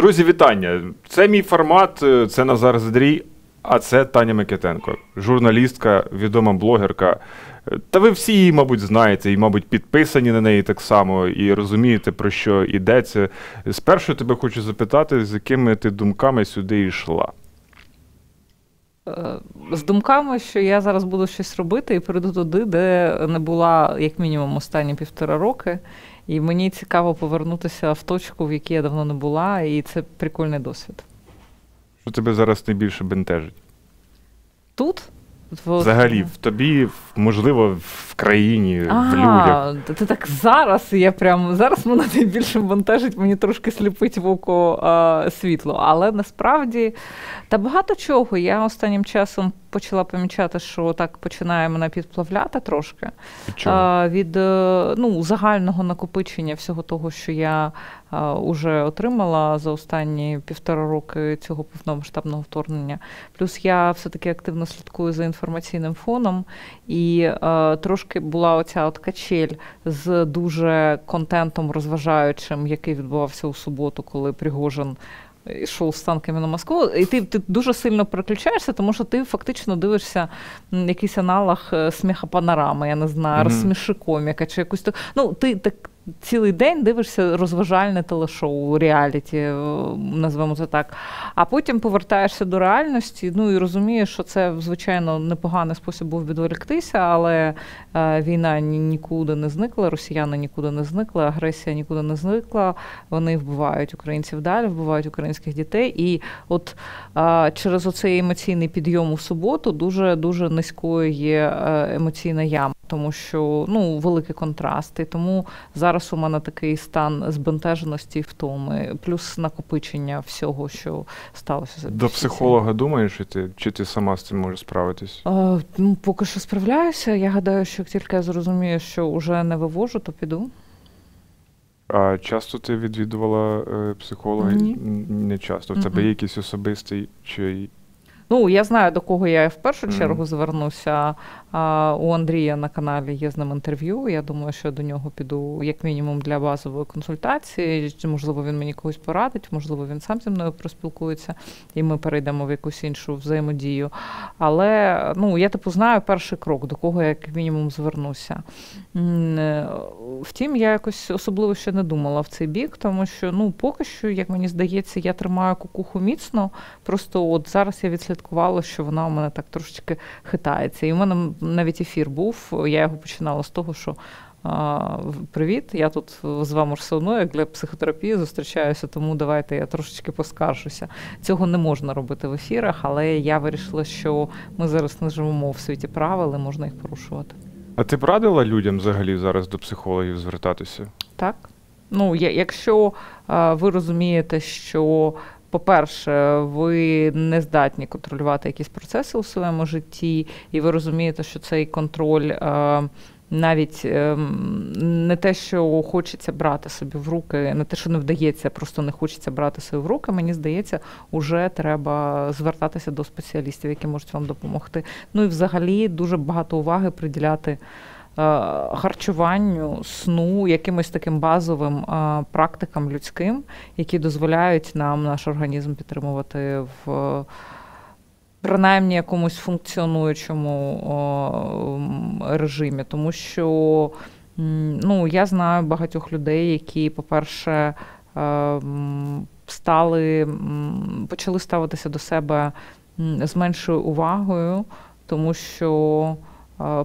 Друзі, вітання! Це мій формат, це Назар Задрій, а це Таня Микитенко, журналістка, відома блогерка. Та ви всі її, мабуть, знаєте і, мабуть, підписані на неї так само і розумієте, про що йдеться. Спершу тебе хочу запитати, з якими ти думками сюди йшла? З думками, що я зараз буду щось робити і прийду туди, де не була, як мінімум, останні 1,5 роки. І мені цікаво повернутися в точку, в якій я давно не була, і це прикольний досвід. Що тебе зараз найбільше бентежить? Тут? Взагалі, в тобі, можливо, в країні, в людях. Ти так зараз, зараз мене найбільше бентежить, мені трошки сліпить в око світло. Але насправді, та багато чого. Я останнім часом почала помічати, що так починає мене підплавляти трошки. Від загального накопичення всього того, що я уже отримала за останні 1,5 роки цього повномасштабного вторгнення. Плюс я все-таки активно слідкую за інформаційним фоном, і трошки була оця от качель з дуже контентом розважаючим, який відбувався у суботу, коли Пригожин йшов з танками на Москву, і ти дуже сильно переключаєшся, тому що ти фактично дивишся якийсь аналог сміхопанорами, я не знаю, розсміши коміка, чи якусь... ти так цілий день дивишся розважальне телешоу, реаліті, назвемо це так. А потім повертаєшся до реальності, і розумієш, що це, звичайно, непоганий спосіб був відволіктися, але війна нікуди не зникла, росіяни нікуди не зникли, агресія нікуди не зникла, вони вбивають українців далі, вбивають українських дітей. І от через оцей емоційний підйом у суботу дуже низькою є емоційна яма, тому що, великі контрасти. Тому зараз у мене такий стан збентеженості і втоми, плюс накопичення всього, що сталося. До психолога думаєш, чи ти сама з цим можеш справитись? Поки що справляюся. Я гадаю, що як тільки я зрозумію, що вже не вивожу, то піду. А часто ти відвідувала психолога? Ні. Не часто. В тебе є якийсь особистий чи... Я знаю, до кого я в першу чергу звернуся. У Андрія на каналі є з ним інтерв'ю. Я думаю, що до нього піду як мінімум для базової консультації. Можливо, він мені когось порадить, можливо, він сам зі мною проспілкується, і ми перейдемо в якусь іншу взаємодію. Але, я знаю перший крок, до кого я як мінімум звернуся. Втім, я якось особливо ще не думала в цей бік, тому що, поки що, як мені здається, я тримаю кукуху міцно. Просто от зараз я відслідкувала, що вона у мене так трошечки хитається. І в мене навіть ефір був, я його починала з того, що привіт, я тут з вами все одно, як для психотерапії зустрічаюся, тому давайте я трошечки поскаржуся. Цього не можна робити в ефірах, але я вирішила, що ми зараз не живемо в світі правил і можна їх порушувати. А ти б радила людям взагалі зараз до психологів звертатися? Так. Якщо ви розумієте, що по-перше, ви не здатні контролювати якісь процеси у своєму житті, і ви розумієте, що цей контроль навіть не те, що хочеться брати собі в руки, не те, що не вдається, просто не хочеться брати собі в руки, мені здається, уже треба звертатися до спеціалістів, які можуть вам допомогти. І взагалі дуже багато уваги приділяти харчуванню, сну, якимось таким базовим практикам людським, які дозволяють нам наш організм підтримувати в принаймні якомусь функціонуючому режимі. Тому що я знаю багатьох людей, які, по-перше, почали ставитися до себе з меншою увагою, тому що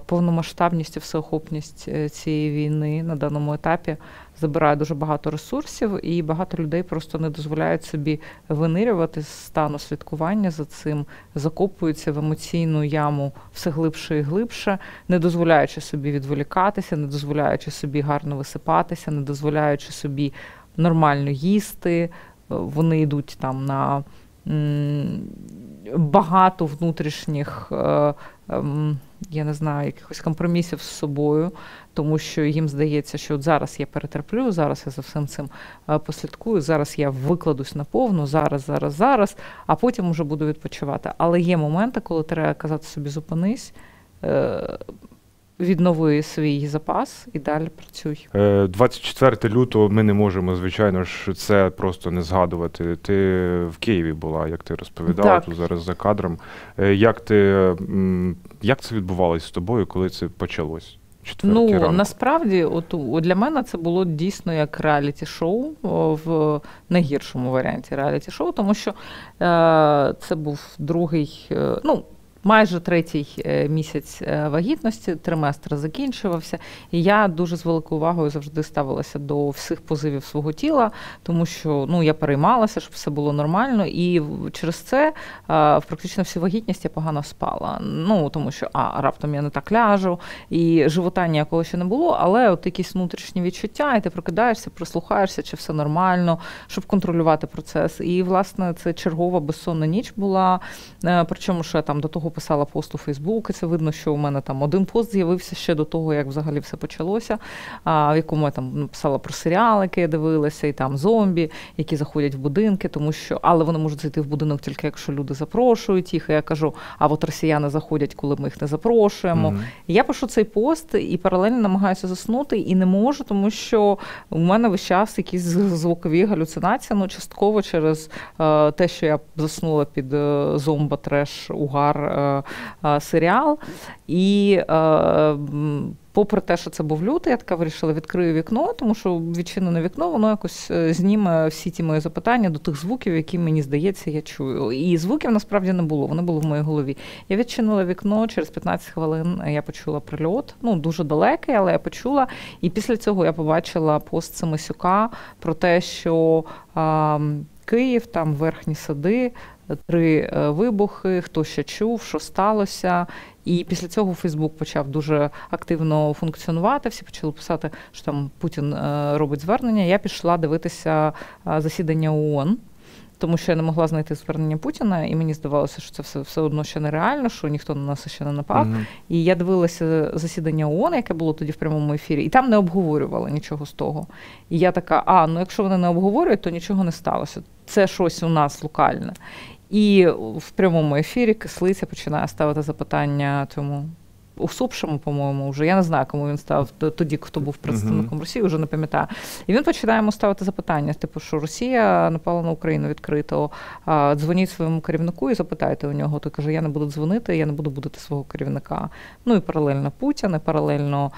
повномасштабність і всеохопність цієї війни на даному етапі забирає дуже багато ресурсів, і багато людей просто не дозволяють собі винирювати з стану слідкування за цим, закопуються в емоційну яму все глибше і глибше, не дозволяючи собі відволікатися, не дозволяючи собі гарно висипатися, не дозволяючи собі нормально їсти. Вони йдуть там на багато внутрішніх, я не знаю, якихось компромісів з собою, тому що їм здається, що от зараз я перетерплю, зараз я за всім цим послідкую, зараз я викладусь наповну, зараз, а потім вже буду відпочивати. Але є моменти, коли треба казати собі зупинись, віднови свій запас і далі працюй. 24 лютого ми не можемо, звичайно ж, це просто не згадувати. Ти в Києві була, як ти розповідала тут зараз за кадром. Як це відбувалося з тобою, коли це почалось? Насправді, для мене це було дійсно як реаліті-шоу в найгіршому варіанті реаліті-шоу, тому що це був другий, майже третій місяць вагітності, триместр закінчувався, і я дуже з великою увагою завжди ставилася до всіх позивів свого тіла, тому що я переймалася, щоб все було нормально, і через це практично всю вагітність я погано спала. Тому що раптом я не так ляжу, і живота ніякого ще не було, але от якісь внутрішні відчуття, і ти прокидаєшся, прислухаєшся, чи все нормально, щоб контролювати процес. І, власне, це чергова безсонна ніч була, причому, що я там до того писала пост у Фейсбук, і це видно, що у мене там один пост з'явився ще до того, як взагалі все почалося, в якому я там написала про серіали, які я дивилася, і там зомбі, які заходять в будинки, але вони можуть зайти в будинок тільки якщо люди запрошують їх, і я кажу, а от росіяни заходять, коли ми їх не запрошуємо. Mm-hmm. І я пишу цей пост і паралельно намагаюся заснути, і не можу, тому що у мене весь час якісь звукові галюцинації, частково через те, що я заснула під зомба-треш, угар, серіал. І попри те, що це був лютий, я така вирішила, відкрию вікно, тому що відчинене вікно, воно якось зніме всі ті мої запитання до тих звуків, які, мені здається, я чую. І звуків насправді не було, вони були в моїй голові. Я відчинила вікно, через 15 хвилин я почула прильот, дуже далекий, але я почула. І після цього я побачила пост Семисюка про те, що Київ, там верхні сади, 3 вибухи, хто ще чув, що сталося. І після цього Фейсбук почав дуже активно функціонувати, всі почали писати, що там Путін робить звернення. Я пішла дивитися засідання ООН, тому що я не могла знайти звернення Путіна, і мені здавалося, що це все одно ще нереально, що ніхто на нас ще не напав. Mm-hmm. І я дивилася засідання ООН, яке було тоді в прямому ефірі, і там не обговорювали нічого з того. І я така, якщо вони не обговорюють, то нічого не сталося. Це щось у нас локальне. І в прямому ефірі Кислиця починає ставити запитання цьому усопшому, по-моєму, вже. Я не знаю, кому він став тоді, хто був представником Росії, вже не пам'ятаю. І він починає йому ставити запитання, що Росія напала на Україну відкрито, дзвоніть своєму керівнику і запитайте у нього. Той каже, я не буду дзвонити, я не буду будити свого керівника. І паралельно Путін, і паралельно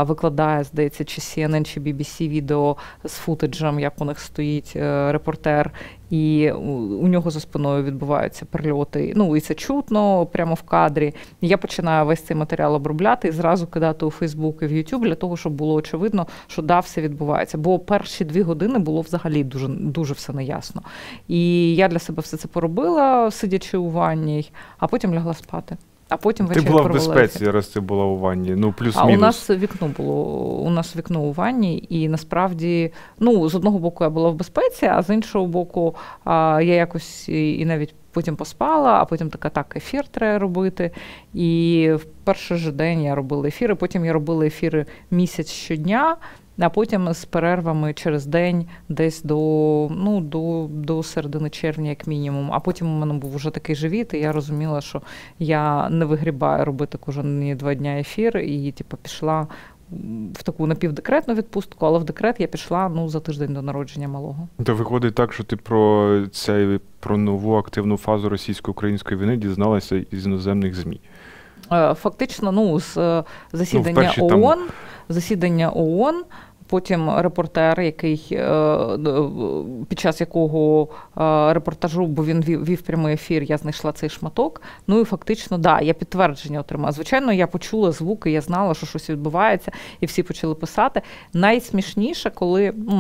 викладає, здається, чи CNN, чи BBC відео з футеджем, як у них стоїть репортер, і у нього за спиною відбуваються прильоти. І це чутно прямо в кадрі. І я починаю весь цей матеріал обробляти і зразу кидати у Фейсбук і в Ютуб для того, щоб було очевидно, що все відбувається. Бо перші 2 години було взагалі дуже, дуже все неясно. І я для себе все це поробила, сидячи у ванні, а потім лягла спати. А потім вечір ти була в безпеці, раз ти була у ванні, плюс-мінус. У нас вікно було, вікно у ванні, і насправді, з одного боку я була в безпеці, а з іншого боку я якось і навіть потім поспала, а потім так, ефір треба робити. І в перший же день я робила ефіри, потім я робила ефіри місяць щодня, а потім з перервами через день десь до середини червня, як мінімум. А потім у мене був вже такий живіт, і я розуміла, що я не вигрібаю робити кожні 2 дні ефір, і пішла в таку напівдекретну відпустку, але в декрет я пішла за тиждень до народження малого. То виходить так, що ти про нову активну фазу російсько-української війни дізналася із іноземних ЗМІ? Фактично, з засідання ООН, потім репортер, який під час якого репортажу, бо він вів прямий ефір, я знайшла цей шматок. І фактично, я підтвердження отримала. Звичайно, я почула звуки, я знала, що щось відбувається, і всі почали писати. Найсмішніше,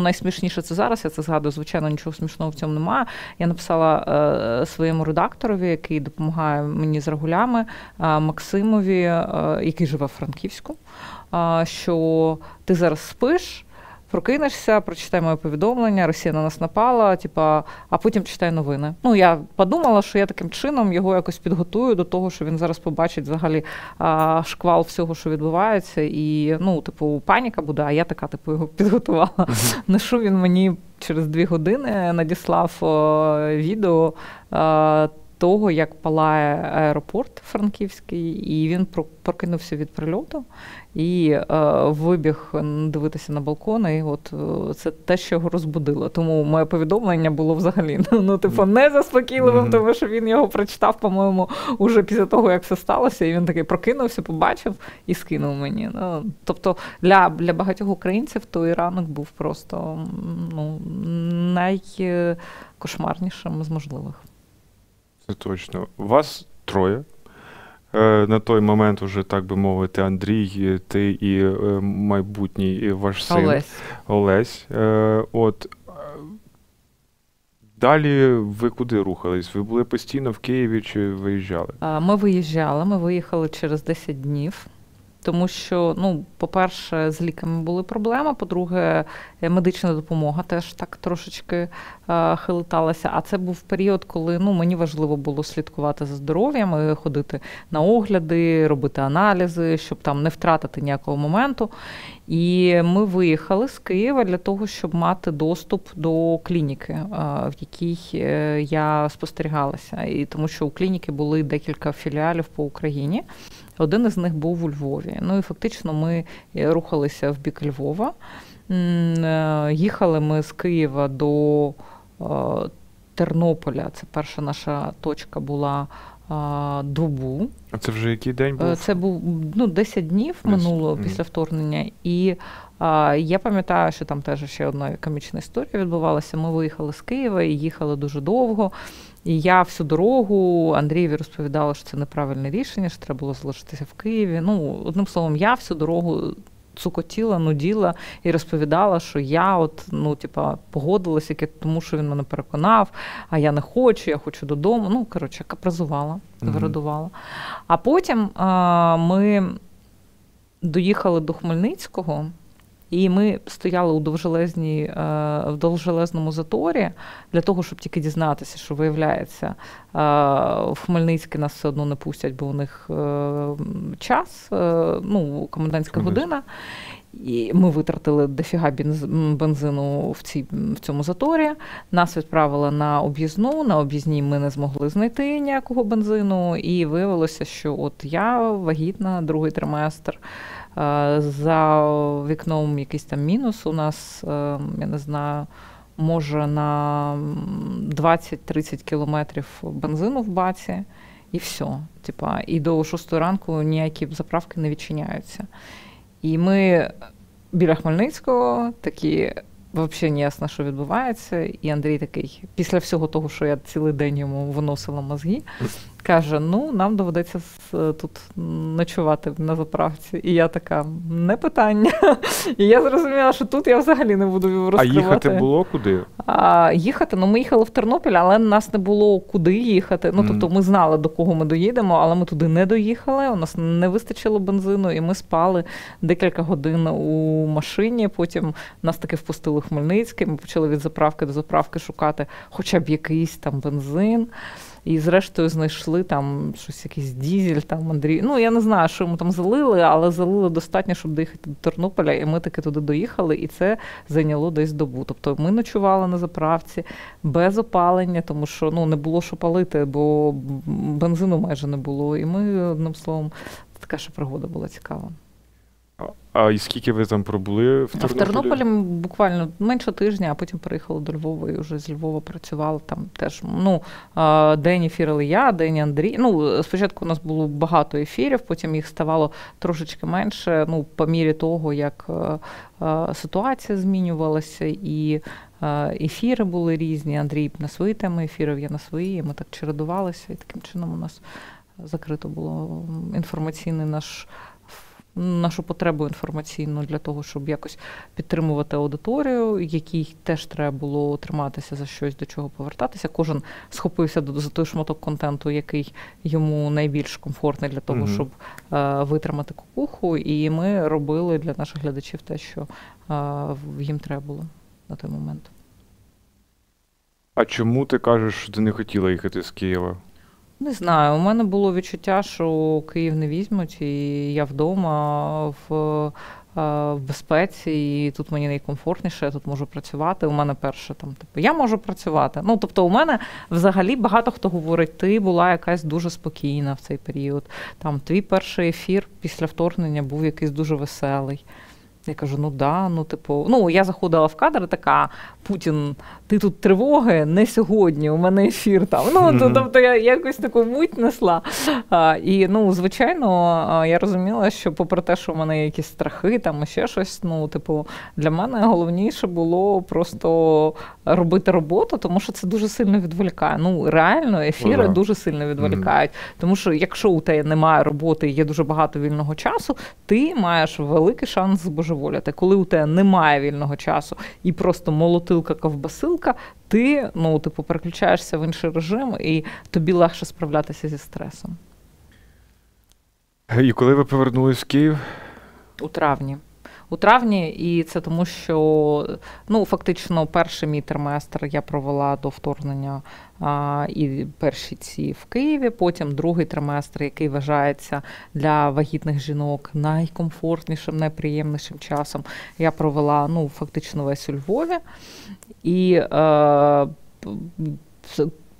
найсмішніше це зараз, я це згадую, звичайно, нічого смішного в цьому немає. Я написала своєму редакторові, який допомагає мені з регулями, Максимові, який живе в Франківську, що ти зараз спиш, прокинешся, прочитай моє повідомлення, Росія на нас напала, а потім читай новини. Я подумала, що я таким чином його якось підготую до того, що він зараз побачить взагалі шквал всього, що відбувається, і, паніка буде, а я така, його підготувала. На що він мені через 2 години надіслав відео того, як палає аеропорт франківський, і він прокинувся від прильоту і вибіг дивитися на балкон, і от це те, що його розбудило. Тому моє повідомлення було взагалі, не заспокійливим, тому що він його прочитав, по-моєму, уже після того, як все сталося, і він такий прокинувся, побачив і скинув мені. Тобто для багатьох українців той ранок був просто найкошмарнішим з можливих. Це точно. Вас троє. На той момент уже, так би мовити, Андрій, ти і майбутній ваш син Олесь. Далі ви куди рухались? Ви були постійно в Києві чи виїжджали? Ми виїхали через 10 днів. Тому що, по-перше, з ліками були проблеми, по-друге, медична допомога теж так трошечки хилиталася. А це був період, коли мені важливо було слідкувати за здоров'ям, ходити на огляди, робити аналізи, щоб там не втратити ніякого моменту. І ми виїхали з Києва для того, щоб мати доступ до клініки, в якій я спостерігалася. І тому що у клініки були декілька філіалів по Україні. Один із них був у Львові. І фактично ми рухалися в бік Львова. Їхали ми з Києва до Тернополя. Це перша наша точка була добу. А це вже який день був? Це був 10 днів минуло після вторгнення. І я пам'ятаю, що там теж ще одна комічна історія відбувалася. Ми виїхали з Києва і їхали дуже довго. І я всю дорогу Андрієві розповідала, що це неправильне рішення, що треба було залишитися в Києві. Одним словом, я всю дорогу цукотіла, нуділа і розповідала, що я погодилася, тому що він мене переконав, а я не хочу, я хочу додому. Капризувала, вирадувала. А потім ми доїхали до Хмельницького, і ми стояли у довжелезному заторі для того, щоб тільки дізнатися, що, виявляється, в Хмельницький нас все одно не пустять, бо у них час, комендантська година. І ми витратили дофіга бензину в цьому заторі. Нас відправили на об'їзну. На об'їзній ми не змогли знайти ніякого бензину. І виявилося, що от я вагітна, другий триместр. За вікном якийсь там мінус у нас, я не знаю, може на 20-30 кілометрів бензину в баці, і все. І до 6 ранку ніякі заправки не відчиняються. І ми біля Хмельницького такі, взагалі не ясно, що відбувається. І Андрій такий, після всього того, що я цілий день йому виносила мозги, каже, нам доведеться тут ночувати на заправці. І я така, не питання. І я зрозуміла, що тут я взагалі не буду розкривати. А їхати було куди? Їхати? Ми їхали в Тернопіль, але нас не було куди їхати. Тобто ми знали, до кого ми доїдемо, але ми туди не доїхали, у нас не вистачило бензину, і ми спали декілька годин у машині. Потім нас таки впустили в Хмельницький, ми почали від заправки до заправки шукати хоча б якийсь там бензин. І зрештою знайшли там щось, якийсь дізель, там Андрій. Я не знаю, що йому там залили, але залили достатньо, щоб доїхати до Тернополя, і ми таки туди доїхали, і це зайняло десь добу. Тобто ми ночували на заправці без опалення, тому що не було що палити, бо бензину майже не було. І ми, одним словом, така ще пригода була цікава. А і скільки ви там пробули в Тернополі? В Тернополі буквально менше тижня, а потім переїхали до Львова і вже з Львова працювали там теж. День ефірили я, день Андрій. Спочатку у нас було багато ефірів, потім їх ставало трошечки менше, по мірі того, як ситуація змінювалася, і ефіри були різні. Андрій на свої теми ефірів, я на свої, і ми так чередувалися, і таким чином у нас закрито було нашу потребу інформаційну для того, щоб якось підтримувати аудиторію, якій теж треба було триматися за щось, до чого повертатися. Кожен схопився за той шматок контенту, який йому найбільш комфортний для того, щоб витримати кукуху. І ми робили для наших глядачів те, що їм треба було на той момент. А чому ти кажеш, що ти не хотіла їхати з Києва? Не знаю, у мене було відчуття, що Київ не візьмуть, і я вдома в в безпеці, і тут мені найкомфортніше, я тут можу працювати. У мене перше, там, типу, я можу працювати. Ну, тобто у мене взагалі багато хто говорить, ти була якась дуже спокійна в цей період. Там, твій перший ефір після вторгнення був якийсь дуже веселий. Я кажу, ну да, ну типу, ну я заходила в кадр, така, Путін, ти тут тривоги, не сьогодні, у мене ефір там. Ну, тобто я якось таку муть несла. І, ну, звичайно, я розуміла, що попри те, що у мене є якісь страхи, там, і ще щось, ну, типу, для мене головніше було просто робити роботу, тому що це дуже сильно відволікає. Ну, реально, ефіри дуже сильно відволікають. Тому що якщо у тебе немає роботи і є дуже багато вільного часу, ти маєш великий шанс збожеволіти. Коли у тебе немає вільного часу і просто молотилка-ковбасилка, ти, ну, типу, переключаєшся в інший режим, і тобі легше справлятися зі стресом. І коли ви повернулись в Київ? У травні, і це тому, що, ну, фактично, перший мій триместр я провела до вторгнення і перші ці в Києві, потім другий триместр, який вважається для вагітних жінок найкомфортнішим, найприємнішим часом, я провела, ну, фактично весь у Львові. І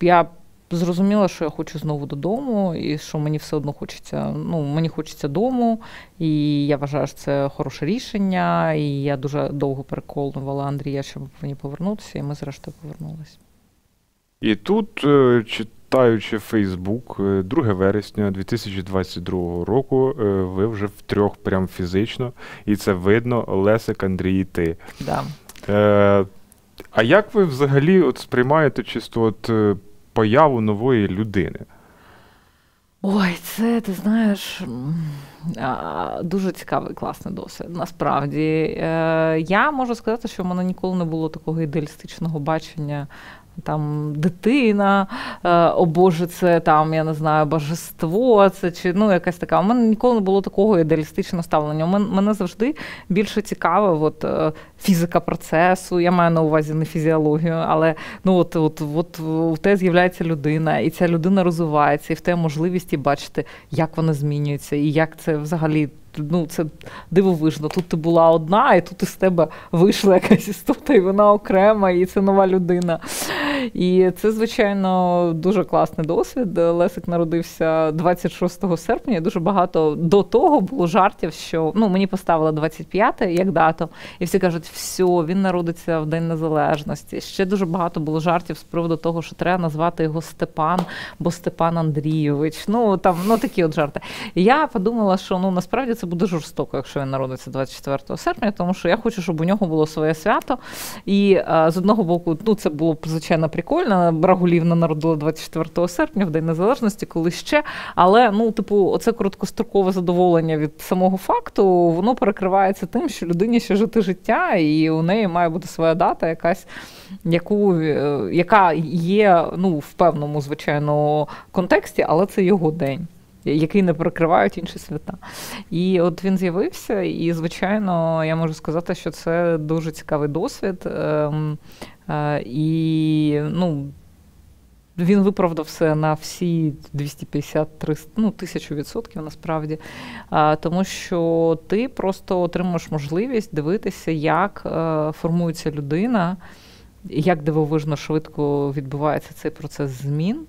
я зрозуміла, що я хочу знову додому, і що мені все одно хочеться, ну, мені хочеться дому, і я вважаю, що це хороше рішення, і я дуже довго переконувала Андрія, щоб мені повернутися, і ми зрештою повернулися. І тут, читаючи Фейсбук, 2 вересня 2022 року, ви вже втрьох прям фізично, і це видно, Лесик, Андрій і ти. Да. А як ви взагалі от сприймаєте чисто от появу нової людини? Ой, це, ти знаєш, дуже цікавий, класний досвід, насправді. Я можу сказати, що в мене ніколи не було такого ідеалістичного бачення, там, дитина, о Боже, це, там, я не знаю, божество, це, чи, ну, якась така. У мене ніколи не було такого ідеалістичного ставлення. Мене завжди більше цікаве от, фізика процесу, я маю на увазі не фізіологію, але, ну, от у тебе з'являється людина, і ця людина розвивається, і в тебе можливість бачити, як вона змінюється, і як це взагалі, ну, це дивовижно. Тут ти була одна, і тут із тебе вийшла якась істота, і вона окрема, і це нова людина. І це, звичайно, дуже класний досвід. Лесик народився 26 серпня. Дуже багато до того було жартів, що, ну, мені поставили 25-те як дату, і всі кажуть, все, він народиться в День Незалежності. Ще дуже багато було жартів з приводу того, що треба назвати його Степан, бо Степан Андрійович. Ну, там, ну, такі от жарти. І я подумала, що, ну, насправді це буде жорстоко, якщо він народиться 24 серпня, тому що я хочу, щоб у нього було своє свято. І з одного боку, ну, це було, звичайно, прикольно. Рагулівна народила 24 серпня, в День Незалежності, коли ще. Але, ну, типу, оце короткострокове задоволення від самого факту, воно перекривається тим, що людині ще жити життя, і у неї має бути своя дата якась, яка є, ну, в певному, звичайно, контексті, але це його день, який не перекривають інші свята. І от він з'явився, і, звичайно, я можу сказати, що це дуже цікавий досвід. І, ну, він виправдав все на всі 250-300, ну, 1000% насправді. Тому що ти просто отримуєш можливість дивитися, як формується людина, як дивовижно швидко відбувається цей процес змін.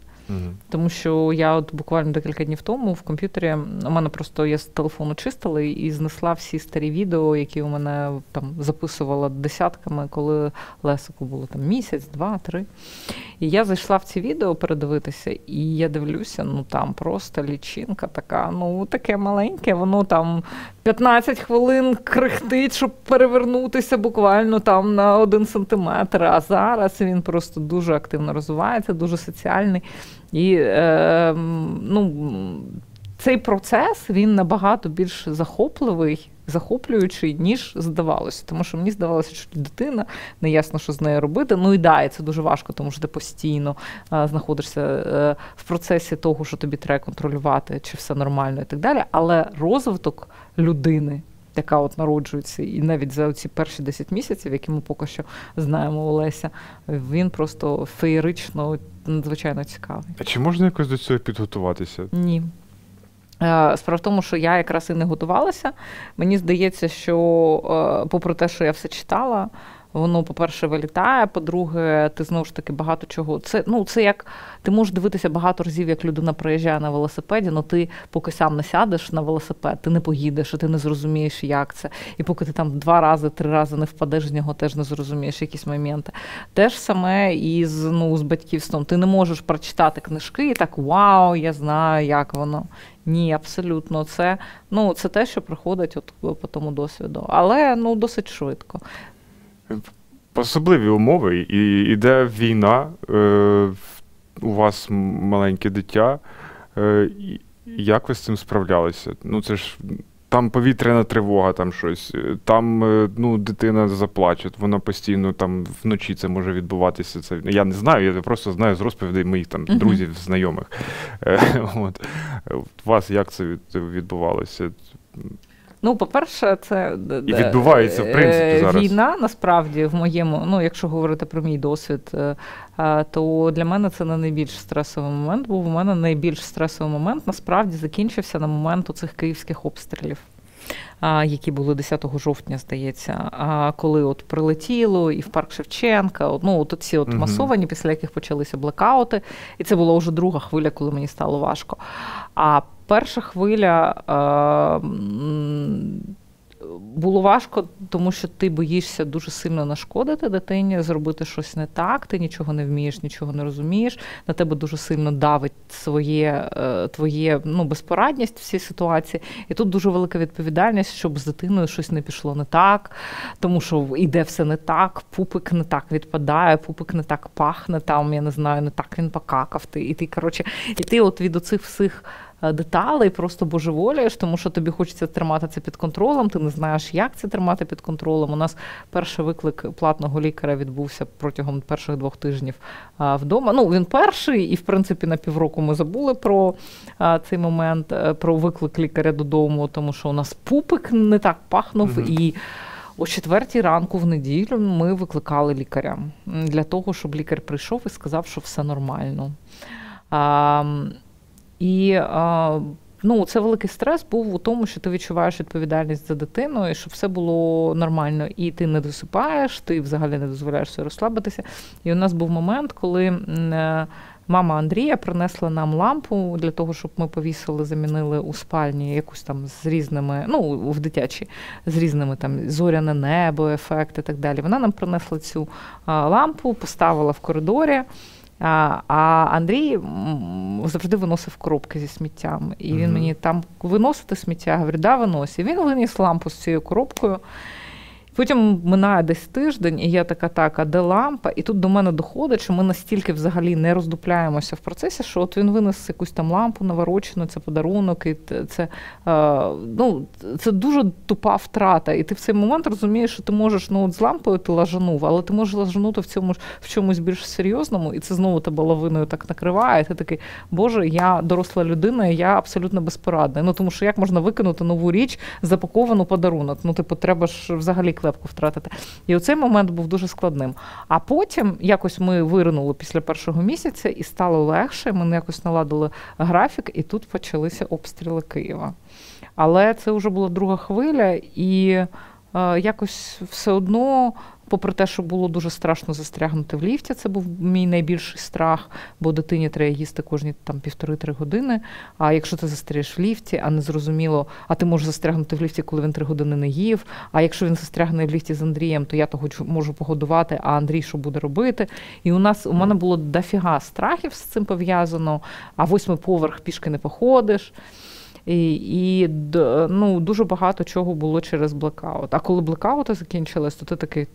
Тому що я от буквально декілька днів тому в комп'ютері, у мене просто я з телефону чистила і знесла всі старі відео, які у мене там записувала десятками, коли Лесику було там місяць, 2, 3. І я зайшла в ці відео передивитися, і я дивлюся, ну там просто лічинка така, ну таке маленьке, воно там 15 хвилин крихтить, щоб перевернутися буквально там на 1 сантиметр, а зараз він просто дуже активно розвивається, дуже соціальний. І ну, цей процес, він набагато більш захоплюючий, ніж здавалося. Тому що мені здавалося, що дитина, не ясно, що з нею робити. Ну і да, і це дуже важко, тому що ти постійно знаходишся в процесі того, що тобі треба контролювати, чи все нормально і так далі. Але розвиток людини, яка от народжується, і навіть за ці перші 10 місяців, які ми поки що знаємо у Леся, він просто феєрично, надзвичайно цікавий. А чи можна якось до цього підготуватися? Ні. Справа в тому, що я якраз і не готувалася. Мені здається, що попри те, що я все читала, воно, по-перше, вилітає, по-друге, ти знову ж таки багато чого. Це як ти можеш дивитися багато разів, як людина проїжджає на велосипеді, але ти поки сам не сядеш на велосипед, ти не поїдеш, і ти не зрозумієш, як це. І поки ти там 2 рази, 3 рази не впадеш з нього, теж не зрозумієш якісь моменти. Те ж саме і з батьківством. Ти не можеш прочитати книжки і так, вау, я знаю, як воно. Ні, абсолютно. Це те, що приходить по тому досвіду. Але досить швидко. Особливі умови, і йде війна, у вас маленьке дитя. Як ви з цим справлялися? Це ж там повітряна тривога, там щось, там дитина заплаче, вона постійно там вночі це може відбуватися. Це я не знаю, я просто знаю з розповідей моїх там друзів, знайомих. От. У вас як це відбувалося? По-перше, це і відбувається, в принципі, зараз. Війна, насправді, в моєму, якщо говорити про мій досвід, то для мене це не найбільш стресовий момент, бо в мене найбільш стресовий момент, насправді, закінчився на момент цих київських обстрілів, які були 10 жовтня, здається, коли прилетіло і в парк Шевченка, ці масовані, після яких почалися блекаути, і це була вже друга хвиля, коли мені стало важко. А перша хвиля було важко, тому що ти боїшся дуже сильно нашкодити дитині, зробити щось не так, ти нічого не вмієш, нічого не розумієш, на тебе дуже сильно давить твоє безпорадність в цій ситуації. І тут дуже велика відповідальність, щоб з дитиною щось не пішло не так, тому що йде все не так, пупик не так відпадає, пупик не так пахне, там, я не знаю, не так він покакав. І ти від оцих всіх деталей просто божеволієш, тому що тобі хочеться тримати це під контролем, ти не знаєш, як це тримати під контролем. У нас перший виклик платного лікаря відбувся протягом перших 2 тижнів вдома. Він перший, і, в принципі, на півроку ми забули про цей момент, про виклик лікаря додому, тому що у нас пупик не так пахнув, і о 4 ранку в неділю ми викликали лікаря для того, щоб лікар прийшов і сказав, що все нормально. І це великий стрес був у тому, що ти відчуваєш відповідальність за дитину, і щоб все було нормально. І ти не досипаєш, ти взагалі не дозволяєш собі розслабитися. І у нас був момент, коли мама Андрія принесла нам лампу для того, щоб ми повісили, замінили у спальні якусь там з різними, в дитячій, з різними там зоряне небо, ефекти і так далі. Вона нам принесла цю лампу, поставила в коридорі. А Андрій завжди виносив коробки зі сміттям. І він мені там виносити сміття, я говорю, да, виносить. Він виніс лампу з цією коробкою. Потім минає десь тиждень, і я така, а де лампа? І тут до мене доходить, що ми настільки взагалі не роздупляємося в процесі, що він винес якусь там лампу наворочену, це подарунок, і це дуже тупа втрата. І ти в цей момент розумієш, що ти можеш, з лампою ти лажанув, але ти можеш лажанути в чомусь більш серйозному, і це знову тебе лавиною так накриває, і ти такий, боже, я доросла людина, і я абсолютно безпорадна. Тому що як можна викинути нову річ, запаковану подарунок? Треба ж взагалі клепку втратити. І оцей момент був дуже складним. А потім якось ми виринули після першого місяця і стало легше, ми якось наладили графік, і тут почалися обстріли Києва. Але це вже була друга хвиля, і якось все одно, попри те, що було дуже страшно застрягнути в ліфті, це був мій найбільший страх, бо дитині треба їсти кожні 1,5-3 години, а якщо ти застряєш в ліфті, а не зрозуміло, а ти можеш застрягнути в ліфті, коли він 3 години не їв, а якщо він застрягне в ліфті з Андрієм, то я того можу погодувати, а Андрій що буде робити? І у мене було дофіга страхів з цим пов'язано, а 8-й поверх пішки не походиш. І дуже багато чого було через блекаут. А коли блекаути закінчились, то ти такий,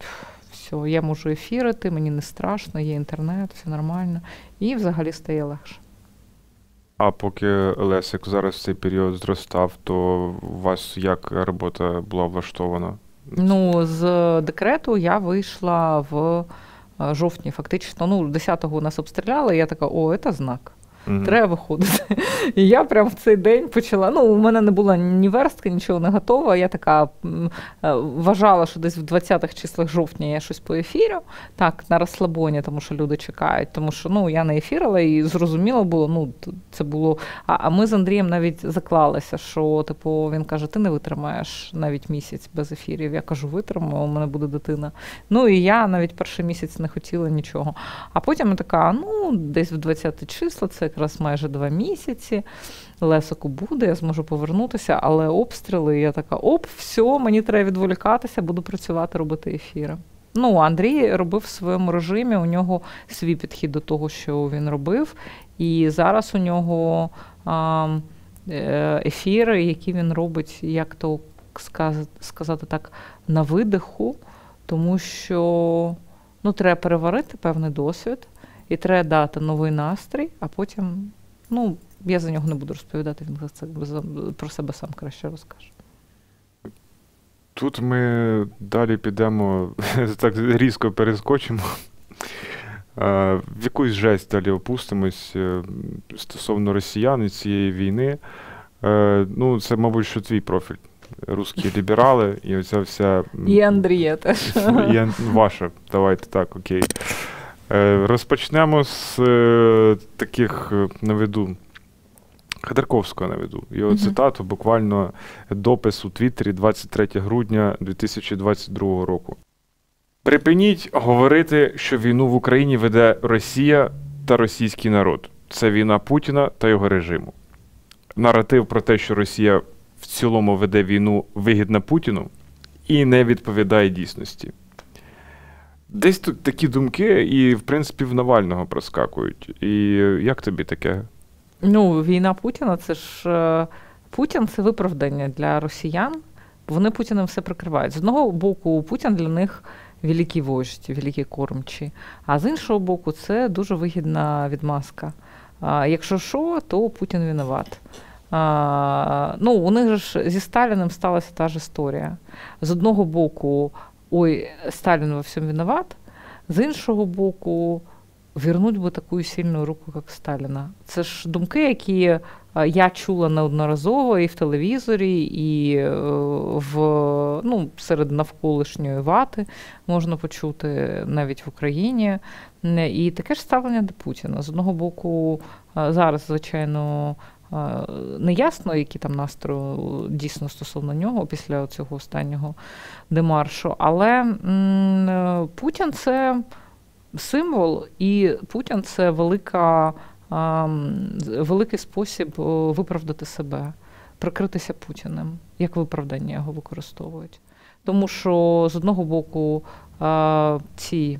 все, я можу ефірити, мені не страшно, є інтернет, все нормально. І взагалі стає легше. А поки Лесик зараз в цей період зростав, то у вас як робота була влаштована? З декрету я вийшла в жовтні, фактично. 10-го нас обстріляли, і я така, це знак. треба виходити. І я прям в цей день почала, у мене не було ні верстки, нічого не готово, я така вважала, що десь в 20-х числах жовтня я щось поефірю, так, на розслабоні, тому що люди чекають, тому що, я не ефірила і зрозуміло було, це було, а ми з Андрієм навіть заклалися, що, він каже, ти не витримаєш навіть місяць без ефірів, я кажу, витримаю, у мене буде дитина. І я навіть перший місяць не хотіла нічого. А потім я така, десь в 20 числа, це якраз майже 2 місяці, Лесику буде, я зможу повернутися, але обстріли, я така, все, мені треба відволікатися, буду працювати, робити ефіри. Андрій робив в своєму режимі, у нього свій підхід до того, що він робив, і зараз у нього ефіри, які він робить, як то сказати так, на видиху, тому що треба переварити певний досвід, і треба дати новий настрій, а потім, я за нього не буду розповідати, він про себе сам краще розкаже. Тут ми далі підемо, так різко перескочимо, в якусь жесть далі опустимось стосовно росіян і цієї війни. Це, мабуть, що твій профіль. Русські ліберали і оця вся... І Андрія теж. І ваша, давайте так, окей. Розпочнемо з таких наведу. Ходорковського наведу. Його цитату, буквально допис у Твіттері 23 грудня 2022 року. Припиніть говорити, що війну в Україні веде Росія та російський народ. Це війна Путіна та його режиму. Наратив про те, що Росія в цілому веде війну вигідна Путіну і не відповідає дійсності. Десь тут такі думки і, в принципі, в Навального проскакують. І як тобі таке? Війна Путіна, це ж... Путін – це виправдання для росіян. Вони Путіним все прикривають. З одного боку, Путін для них великий вождь, великий кормчий. А з іншого боку, це дуже вигідна відмазка. Якщо що, то Путін винуват. У них ж зі Сталіним сталася та ж історія. З одного боку, Сталін во всьому виноват, з іншого боку, вернуть би таку сильну руку, як Сталіна. Це ж думки, які я чула неодноразово і в телевізорі, і серед навколишньої вати можна почути навіть в Україні. І таке ж ставлення до Путіна. З одного боку, зараз, звичайно, не ясно, які там настрої дійсно стосовно нього після цього останнього демаршу, але Путін – це символ, і Путін – це великий спосіб виправдати себе, прикритися Путіним, як виправдання його використовують. Тому що, з одного боку, ці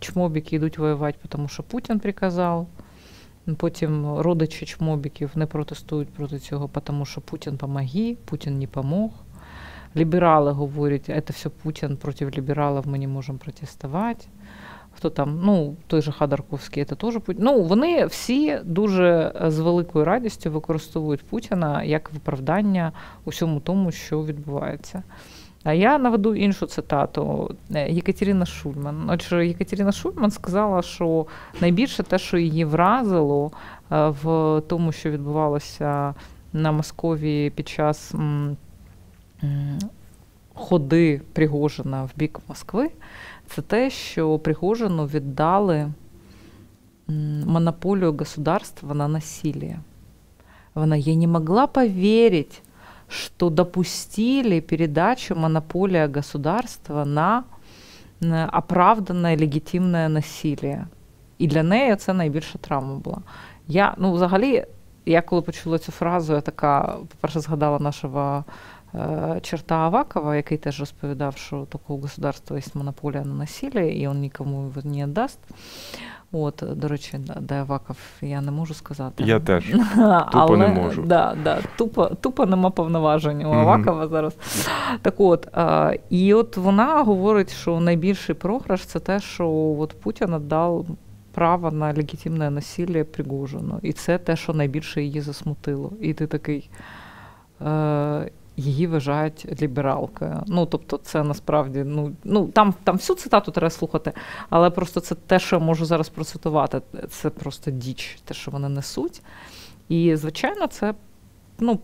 чмобіки йдуть воювати, тому що Путін приказав, потім родичі чмобіків не протестують проти цього, тому що Путін помоги, Путін не помог. Ліберали говорять, це все Путін проти лібералів, ми не можемо протестувати. Хто там, той же Ходорковський, це теж Путін. Вони всі дуже з великою радістю використовують Путіна як виправдання усьому тому, що відбувається. А я наведу іншу цитату. Єкатерина Шульман. Отже, Єкатерина Шульман сказала, що найбільше те, що її вразило в тому, що відбувалося на Московії під час ходи Пригожина в бік Москви, це те, що Пригожину віддали монополію государства на насилие. Я не могла поверить, что допустили передачу монополии государства на оправданное, легітимне насилие. І для неї це найбільша травма була. Взагалі, я коли почула цю фразу, я така, по-перше, згадала нашого Черта Авакова, який теж розповідав, що такого государства є монополія на насилие, і він нікому його не віддасть. До речі, де Аваков, я не можу сказати. Я теж. Тупо не можу. Тупо нема повноважень у Авакова зараз. І вона говорить, що найбільший програш – це те, що Путін віддав право на легітимне насилие Пригожину. І це те, що найбільше її засмутило. І ти такий... її вважають лібералкою. Ну, тобто це насправді, там всю цитату треба слухати, але просто це те, що я можу зараз процитувати, це просто діч, те, що вони несуть. І, звичайно, це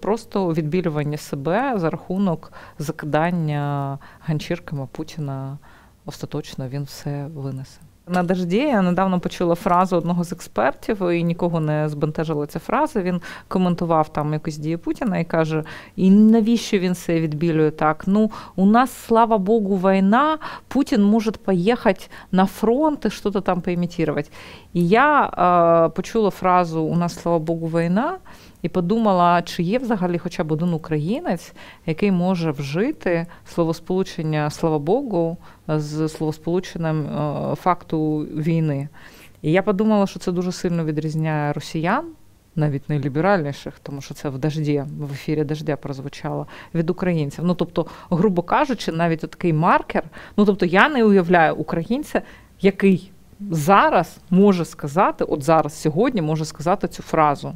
просто відбілювання себе за рахунок закидання ганчірками Путіна. Остаточно він все винесе. На Дожді я недавно почула фразу одного з експертів, і нікого не збентежила ця фраза. Він коментував там якусь дії Путіна і каже, і навіщо він це відбілює так? У нас, слава Богу, війна, Путін може поїхати на фронт і щось там поімітувати. І я почула фразу «У нас, слава Богу, війна», і подумала, чи є взагалі хоча б один українець, який може вжити словосполучення «слава Богу» з словосполученням факту війни. І я подумала, що це дуже сильно відрізняє росіян, навіть найліберальніших, тому що це в ефірі «Дождя» прозвучало, від українців. Тобто, грубо кажучи, навіть такий маркер, тобто я не уявляю українця, який зараз може сказати, от зараз, сьогодні може сказати цю фразу.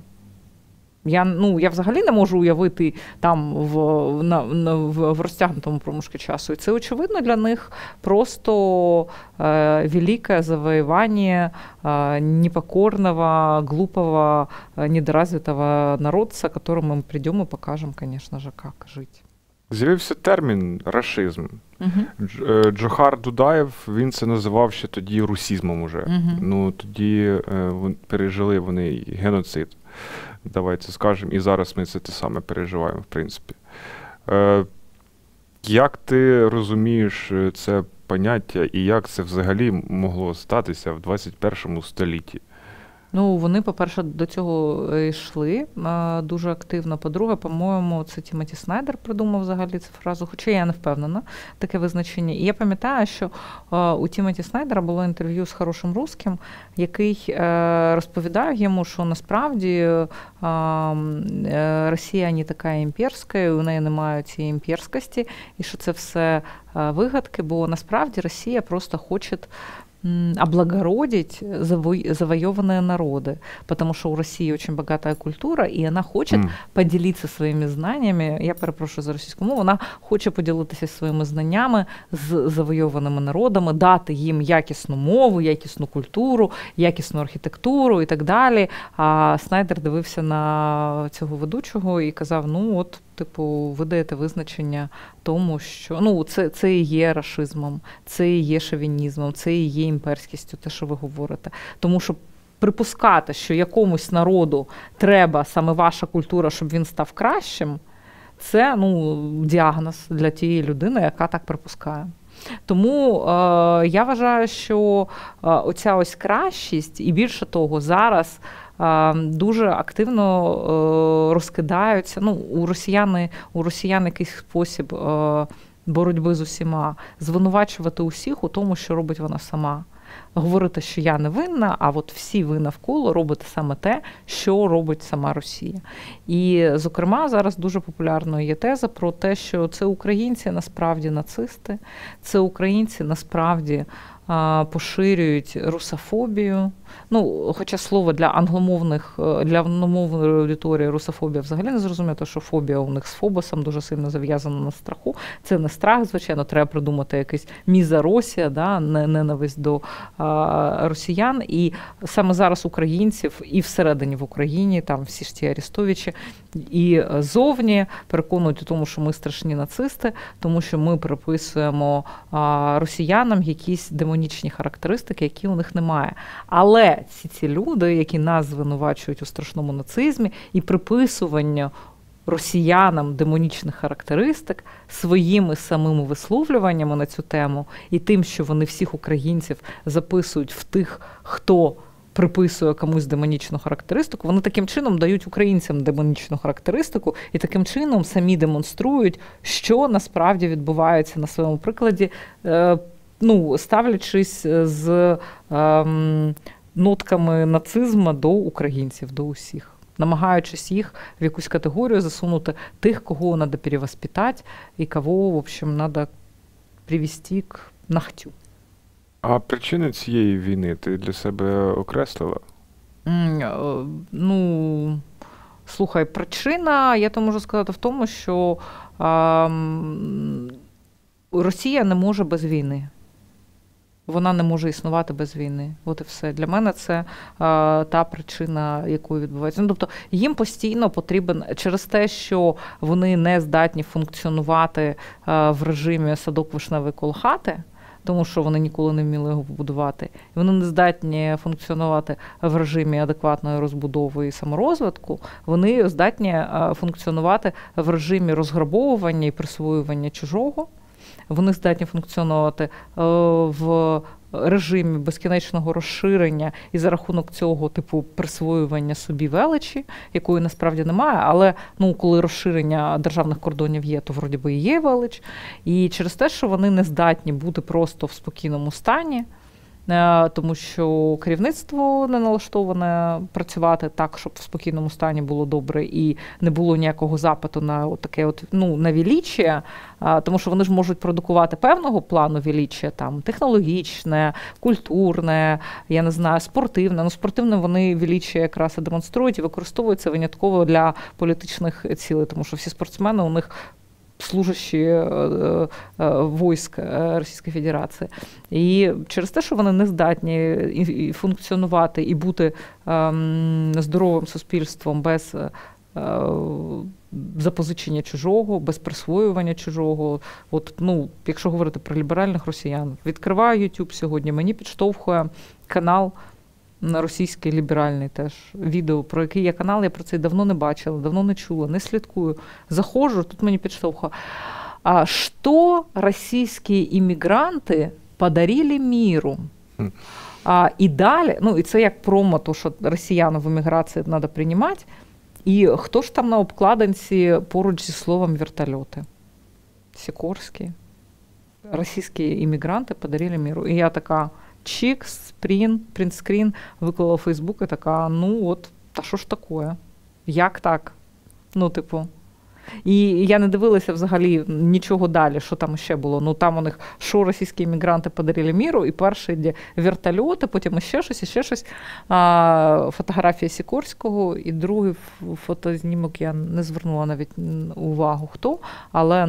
Я взагалі не можу уявити там в розтягнутому проміжку часу. І це, очевидно, для них просто велике завоювання непокорного, глупого, недоразвитого народца, которому мы придем и покажем, конечно же, как жить. З'явився термін «рашизм». Джохар Дудаєв, він це називав ще тоді русізмом уже. Тоді пережили вони геноцид. Давайте скажемо, і зараз ми це те саме переживаємо, в принципі. Як ти розумієш це поняття і як це взагалі могло статися в 21 столітті? Вони, по-перше, до цього йшли дуже активно. По-друге, по-моєму, це Тімоті Снайдер придумав взагалі цю фразу, хоча я не впевнена, таке визначення. І я пам'ятаю, що у Тімоті Снайдера було інтерв'ю з Хорошим Русским, який розповідав йому, що насправді Росія не така імперська, і у неї немає цієї імперськості, і що це все вигадки, бо насправді Росія просто хоче облагородить завоеванные народы, потому что у России очень богатая культура, и она хочет поделиться своими знаннями, я перепрошую за російську мову, вона хоче поділитися своїми знаннями з завойованими народами, дати їм якісну мову, якісну культуру, якісну архітектуру і так далі. А Снайдер дивився на цього ведучого і казав, ви даєте визначення тому, що це і є рашизмом, це і є шовінізмом, це і є імперськістю, те, що ви говорите. Тому що припускати, що якомусь народу треба саме ваша культура, щоб він став кращим, це діагноз для тієї людини, яка так припускає. Тому я вважаю, що оця ось кращість, і більше того, зараз дуже активно розкидаються, у росіян якийсь спосіб боротьби з усіма, звинувачувати усіх у тому, що робить вона сама. Говорити, що я не винна, а от всі ви навколо робите саме те, що робить сама Росія. І, зокрема, зараз дуже популярною є теза про те, що це українці насправді нацисти, це українці насправді поширюють русофобію. Хоча слово для англомовної аудиторії русофобія взагалі не зрозуміло, що фобія у них з фобосом дуже сильно зав'язана на страху. Це не страх, звичайно, треба придумати якийсь мізоросія, ненависть до росіян. І саме зараз українців і всередині в Україні, там всі ж ті Арестовичі, і зовні переконують у тому, що ми страшні нацисти, тому що ми приписуємо росіянам якісь демонічні характеристики, які у них немає. Але ці люди, які нас звинувачують у страшному нацизмі і приписуванню росіянам демонічних характеристик своїми самими висловлюваннями на цю тему і тим, що вони всіх українців записують в тих, хто приписує комусь демонічну характеристику, вони таким чином дають українцям демонічну характеристику і таким чином самі демонструють, що насправді відбувається на своєму прикладі, ставлячись з нотками нацизму до українців, до усіх, намагаючись їх в якусь категорію засунути тих, кого треба перевоспитати і кого, в общем, треба привести к ногтю. А причини цієї війни ти для себе окреслила? Слухай, причина, я то можу сказати, в тому, що Росія не може без війни. Вона не може існувати без війни. От і все. Для мене це та причина, якою відбувається. Ну, тобто їм постійно потрібен, через те, що вони не здатні функціонувати в режимі садок вишневий коло хати, тому що вони ніколи не вміли його побудувати. Вони не здатні функціонувати в режимі адекватної розбудови і саморозвитку, вони здатні функціонувати в режимі розграбовування і присвоювання чужого. Вони здатні функціонувати в режимі безкінечного розширення і за рахунок цього типу присвоювання собі величі, якої насправді немає, але коли розширення державних кордонів є, то вроді би і є велич. І через те, що вони не здатні бути просто в спокійному стані, тому що керівництво не налаштоване працювати так, щоб в спокійному стані було добре і не було ніякого запиту на таке на величие, тому що вони ж можуть продукувати певного плану величия, там технологічне, культурне, я не знаю, спортивне. Спортивне вони величие якраз і демонструють і використовуються винятково для політичних цілей, тому що всі спортсмени у них служащі військ Російської Федерації. І через те, що вони не здатні функціонувати і бути здоровим суспільством без запозичення чужого, без присвоювання чужого. Якщо говорити про ліберальних росіян, відкриваю YouTube сьогодні, мені підштовхує канал на російський ліберальний теж відео, про який є канал, я про це давно не бачила, давно не чула, не слідкую. Заходжу, тут мені підштовхує. А що російські іммігранти подарили миру? І далі, і це як промо, то, що росіян в еміграції треба приймати, і хто ж там на обкладинці поруч зі словом вертольоти? Сікорський. Російські іммігранти подарили миру. І я така... Чик, принтскрін, виклала в Фейсбук і така, та що ж таке? Як так? І я не дивилася взагалі нічого далі, що там ще було. Там у них, що російські іммігранти подарили миру, і перший йде вертольоти, потім ще щось. Фотографія Сікорського, і другий фотознімок я не звернула навіть увагу, хто. Але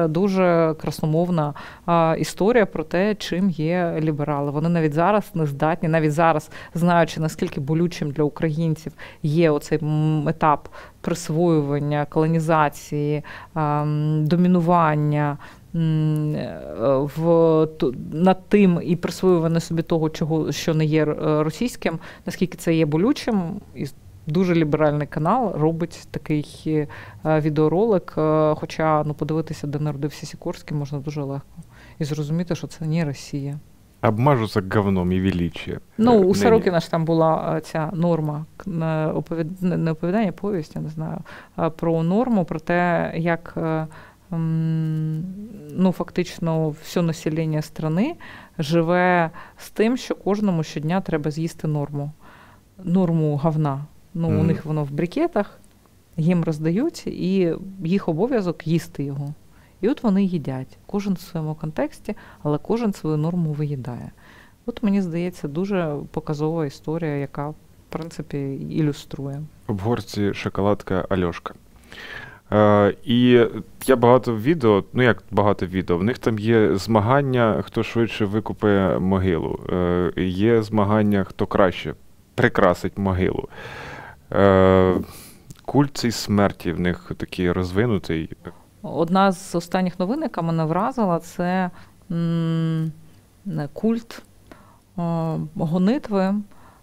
дуже красномовна історія про те, чим є ліберали. Вони навіть зараз не здатні, навіть зараз, знаючи, наскільки болючим для українців є оцей етап присвоювання, колонізації, домінування над тим і присвоювання собі того, що не є російським, наскільки це є болючим. І дуже ліберальний канал робить такий відеоролик, хоча подивитися, де народився Сікорський, можна дуже легко. І зрозуміти, що це не Росія. Обмажуться говном і величие. У Сорокіна ж там була ця норма, не оповідання, повість, я не знаю, про норму, про те, як фактично все населення країни живе з тим, що кожному щодня треба з'їсти норму говна. У них воно в брикетах, їм роздають, і їх обов'язок їсти його. І от вони їдять. Кожен в своєму контексті, але кожен свою норму виїдає. От, мені здається, дуже показова історія, яка, в принципі, ілюструє. В горці шоколадка Альошка. І я багато відео, в них там є змагання, хто швидше викупе могилу. Є змагання, хто краще прикрасить могилу. Культ цієї смерті в них такий розвинутий. Одна з останніх новин, яка мене вразила, це культ гонитви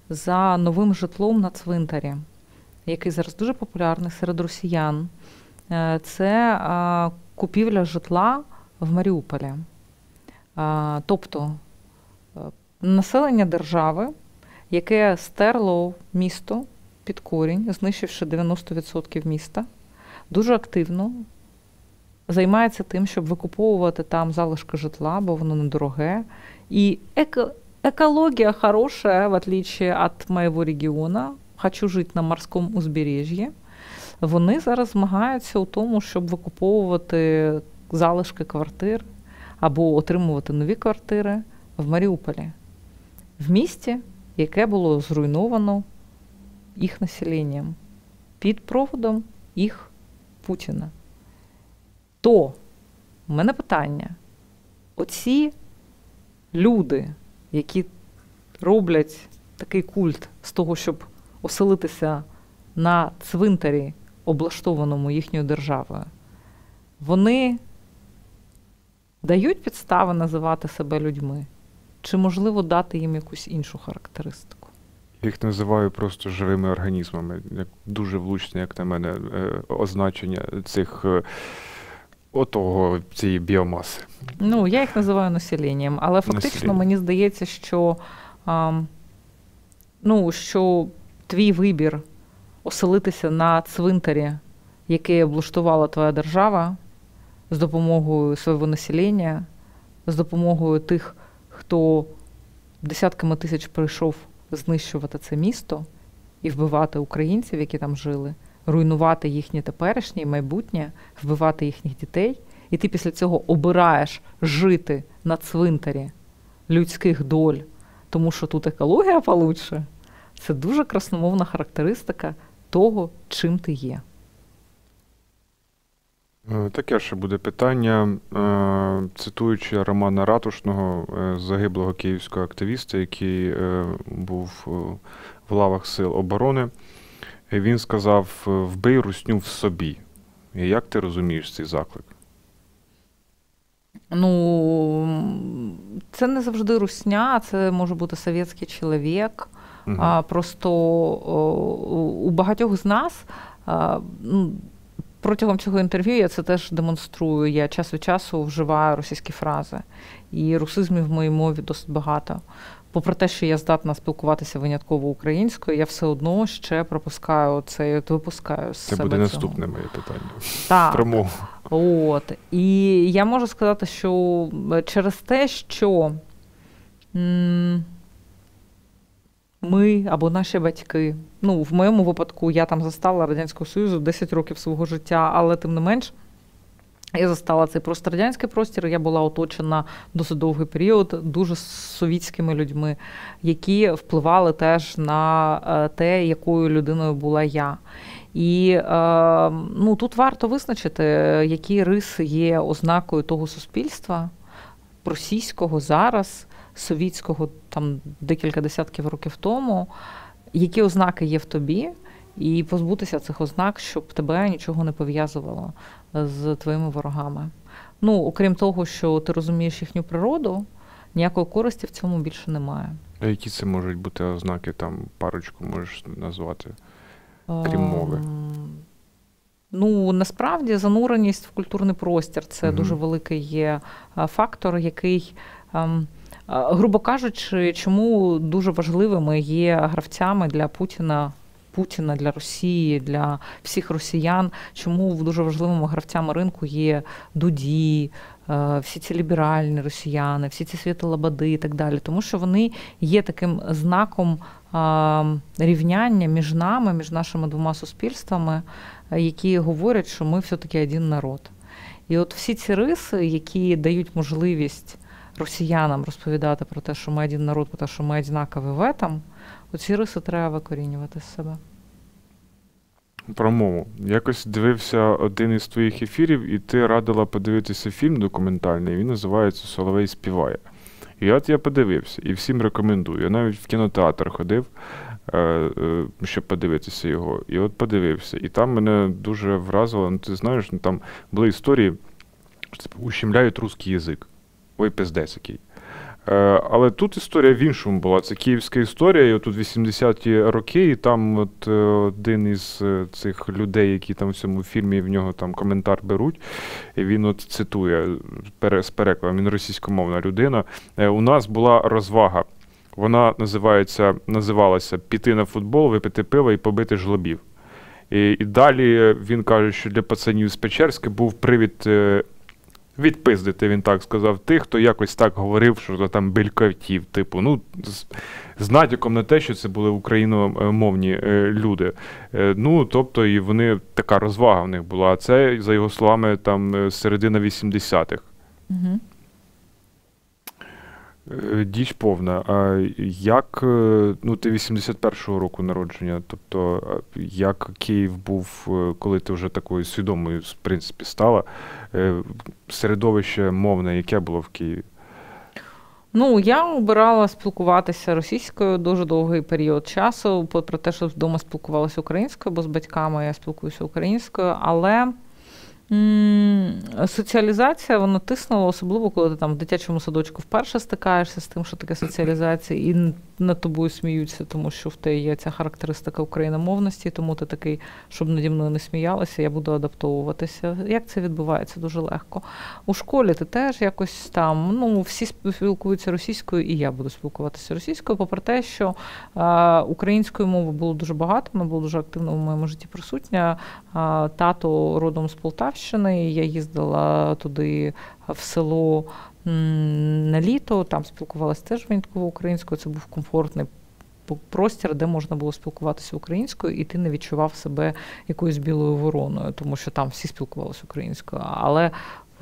за новим житлом на цвинтарі, який зараз дуже популярний серед росіян. Це купівля житла в Маріуполі. Тобто населення держави, яке стерло місто під корінь, знищивши 90% міста, дуже активно займається тим, щоб викуповувати там залишки житла, бо воно недороге. І екологія хороша, в отличие від моєго регіону. Хочу жити на морському узбережжі. Вони зараз змагаються у тому, щоб викуповувати залишки квартир або отримувати нові квартири в Маріуполі. В місті, яке було зруйновано їх населенням. Під проводом їх Путіна. то у мене питання. Оці люди, які роблять такий культ з того, щоб оселитися на цвинтарі, облаштованому їхньою державою, вони дають підстави називати себе людьми? Чи можливо дати їм якусь іншу характеристику? Я їх називаю просто живими організмами. Як дуже влучне, як на мене, означення цієї біомаси. Ну, я їх називаю населенням, але фактично мені здається, що, що твій вибір оселитися на цвинтарі, який облаштувала твоя держава, з допомогою свого населення, з допомогою тих, хто десятками тисяч прийшов знищувати це місто і вбивати українців, які там жили, руйнувати їхнє теперішнє і майбутнє, вбивати їхніх дітей, і ти після цього обираєш жити на цвинтарі людських доль, тому що тут екологія получше. Це дуже красномовна характеристика того, чим ти є. Таке ще буде питання, цитуючи Романа Ратушного, загиблого київського активіста, який був в лавах Сил оборони. Він сказав: «Вбий русню в собі». І як ти розумієш цей заклик? Це не завжди русня, це може бути совєтський чоловік. Просто у багатьох з нас протягом цього інтерв'ю я це теж демонструю. Я час від часу вживаю російські фрази. І русизмів в моїй мові досить багато. Попри те, що я здатна спілкуватися винятково українською, я все одно ще пропускаю це, випускаю з себе. Це буде наступне моє питання. Так. Про мову. І я можу сказати, що через те, що ми або наші батьки, в моєму випадку я там застала Радянського Союзу 10 років свого життя, але тим не менш, я застала цей пострадянський простір, я була оточена досить довгий період дуже совітськими людьми, які впливали теж на те, якою людиною була я. І тут варто визначити, які риси є ознакою того суспільства, російського зараз, совітського там декілька десятків років тому, які ознаки є в тобі, і позбутися цих ознак, щоб тебе нічого не пов'язувало з твоїми ворогами. Окрім того, що ти розумієш їхню природу, ніякої користі в цьому більше немає. А які це можуть бути ознаки, там парочку можеш назвати, крім мови? Насправді зануреність в культурний простір – це дуже великий є фактор, який, грубо кажучи, чому дуже важливими є гравцями для Путіна, для Росії, для всіх росіян, чому дуже важливими гравцями ринку є Дуді, всі ці ліберальні росіяни, всі ці Світло-Лободи і так далі. Тому що вони є таким знаком рівняння між нами, між нашими двома суспільствами, які говорять, що ми все-таки один народ. І от всі ці риси, які дають можливість росіянам розповідати про те, що ми один народ, про те, що ми однакові в этом, оці риси треба викорінювати з себе. Про мову. Якось дивився один із твоїх ефірів, і ти радила подивитися фільм документальний, він називається «Соловей співає». І от я подивився, і всім рекомендую. Я навіть в кінотеатр ходив, щоб подивитися його. І от подивився. І там мене дуже вразило, ти знаєш, там були історії, що ущемляють русський язик. Ой, пиздець який. Але тут історія в іншому була. Це київська історія, і отут 80-ті роки, і там от один із цих людей, які там в цьому фільмі, в нього там коментар беруть, і він от цитує з перекладом, він російськомовна людина. У нас була розвага. Вона називалася «Піти на футбол, випити пиво і побити жлобів». І далі він каже, що для пацанів з Печерська був привід відпиздити, він так сказав, тих, хто якось так говорив, що там белькотів, типу, з натяком на те, що це були україномовні люди. Тобто, і вони, така розвага в них була. А це, за його словами, там середина 80-х. Діч повна. А як, ти 81-го року народження, тобто як Київ був, коли ти вже такою свідомою, в принципі, стала, середовище мовне, яке було в Києві? Я обирала спілкуватися російською дуже довгий період часу, попри те, що вдома спілкувалася українською, бо з батьками я спілкуюся українською, але соціалізація, вона тиснула, особливо, коли ти там в дитячому садочку вперше стикаєшся з тим, що таке соціалізація, і над тобою сміються, тому що в тебе є ця характеристика україномовності, тому ти такий, щоб наді мною не сміялися, я буду адаптовуватися. Як це відбувається? Дуже легко. У школі ти теж якось там, всі спілкуються російською, і я буду спілкуватися російською, попри те, що української мови було дуже багато, вона була дуже активно в моєму житті присутня. Тато родом з Полтавщини, я їздила туди в село на літо, там спілкувалася теж винятково українською, це був комфортний простір, де можна було спілкуватися українською, і ти не відчував себе якоюсь білою вороною, тому що там всі спілкувалися українською. Але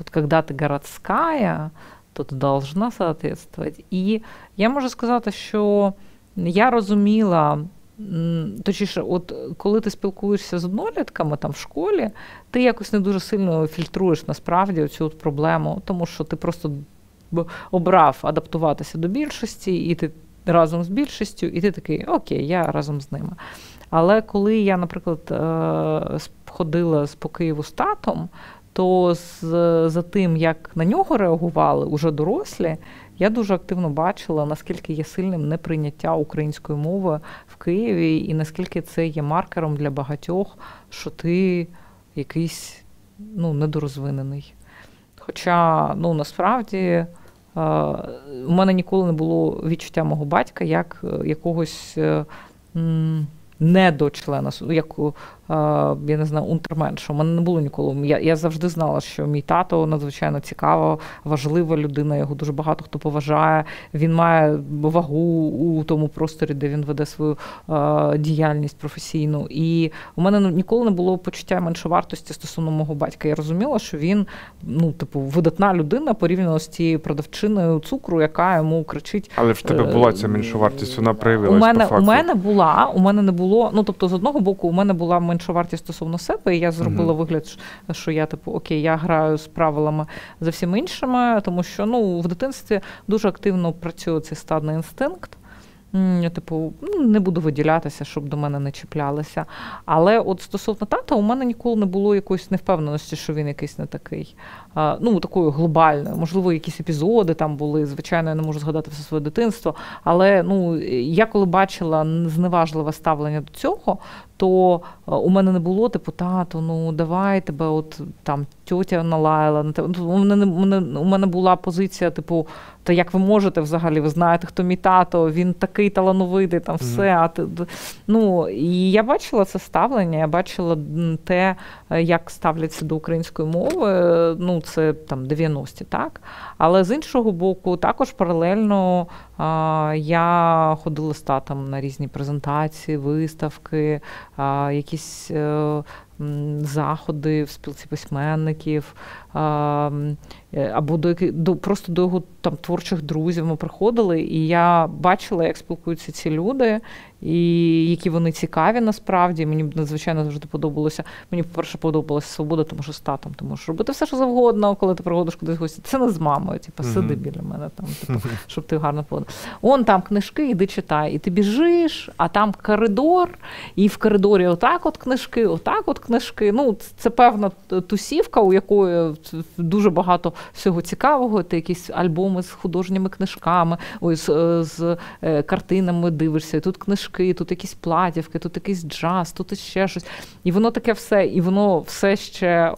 от коли ти городська, то ти должна соответствовать. І я можу сказати, що я розуміла, точніше, от коли ти спілкуєшся з однолітками там в школі, ти якось не дуже сильно фільтруєш насправді оцю от проблему, тому що ти просто обрав адаптуватися до більшості, і ти разом з більшістю, і ти такий, окей, я разом з ними. Але коли я, наприклад, ходила по Києву з татом, то за тим, як на нього реагували уже дорослі, я дуже активно бачила, наскільки є сильним неприйняття української мови в Києві, і наскільки це є маркером для багатьох, що ти якийсь недорозвинений. Хоча, насправді, у мене ніколи не було відчуття мого батька як якогось недочлена, як, я не знаю, унтерменша. У мене не було ніколи. Я завжди знала, що мій тато надзвичайно цікава, важлива людина, його дуже багато хто поважає. Він має вагу у тому просторі, де він веде свою діяльність професійну. І у мене ніколи не було почуття меншовартості стосовно мого батька. Я розуміла, що він, видатна людина порівняно з тією продавчиною цукру, яка йому кричить. Але в тебе була ця меншовартість, вона проявилась по факту. У мене не було, з одного боку, у мене була меншовартість стосовно себе, і я зробила вигляд, що я, окей, я граю з правилами за всіма іншими, тому що, в дитинстві дуже активно працює цей стадний інстинкт. Не буду виділятися, щоб до мене не чіплялися. Але от стосовно тата, у мене ніколи не було якоїсь невпевненості, що він якийсь не такий. Такою глобальною. Можливо, якісь епізоди там були. Звичайно, я не можу згадати все своє дитинство. Але, я коли бачила зневажливе ставлення до цього, то у мене не було, тато, давай тебе, от там тьотя налаяла на тебе. У мене була позиція, та як ви можете взагалі, ви знаєте, хто мій тато, він такий талановитий, там все. І я бачила це ставлення, я бачила те, як ставляться до української мови, це там 90-ті, так? Але з іншого боку, також паралельно я ходила з татом на різні презентації, виставки, якісь заходи в спілці письменників, або просто до його там творчих друзів ми приходили, і я бачила, як спілкуються ці люди, і які вони цікаві насправді. Мені надзвичайно завжди подобалося. Мені, по-перше, подобалася свобода, тому що з татом ти можеш робити все, що завгодно, коли ти приходиш кудись в гості. Це не з мамою, сиди біля мене, там, щоб ти гарно подав. Он там книжки, іди читай. І ти біжиш, а там коридор, і в коридорі отак от книжки. Це певна тусівка, у якої дуже багато всього цікавого. Ти якісь альбоми з художніми книжками, з картинами дивишся, і тут книжки, тут якісь платівки, тут якийсь джаз, тут ще щось. І воно таке все, і воно все ще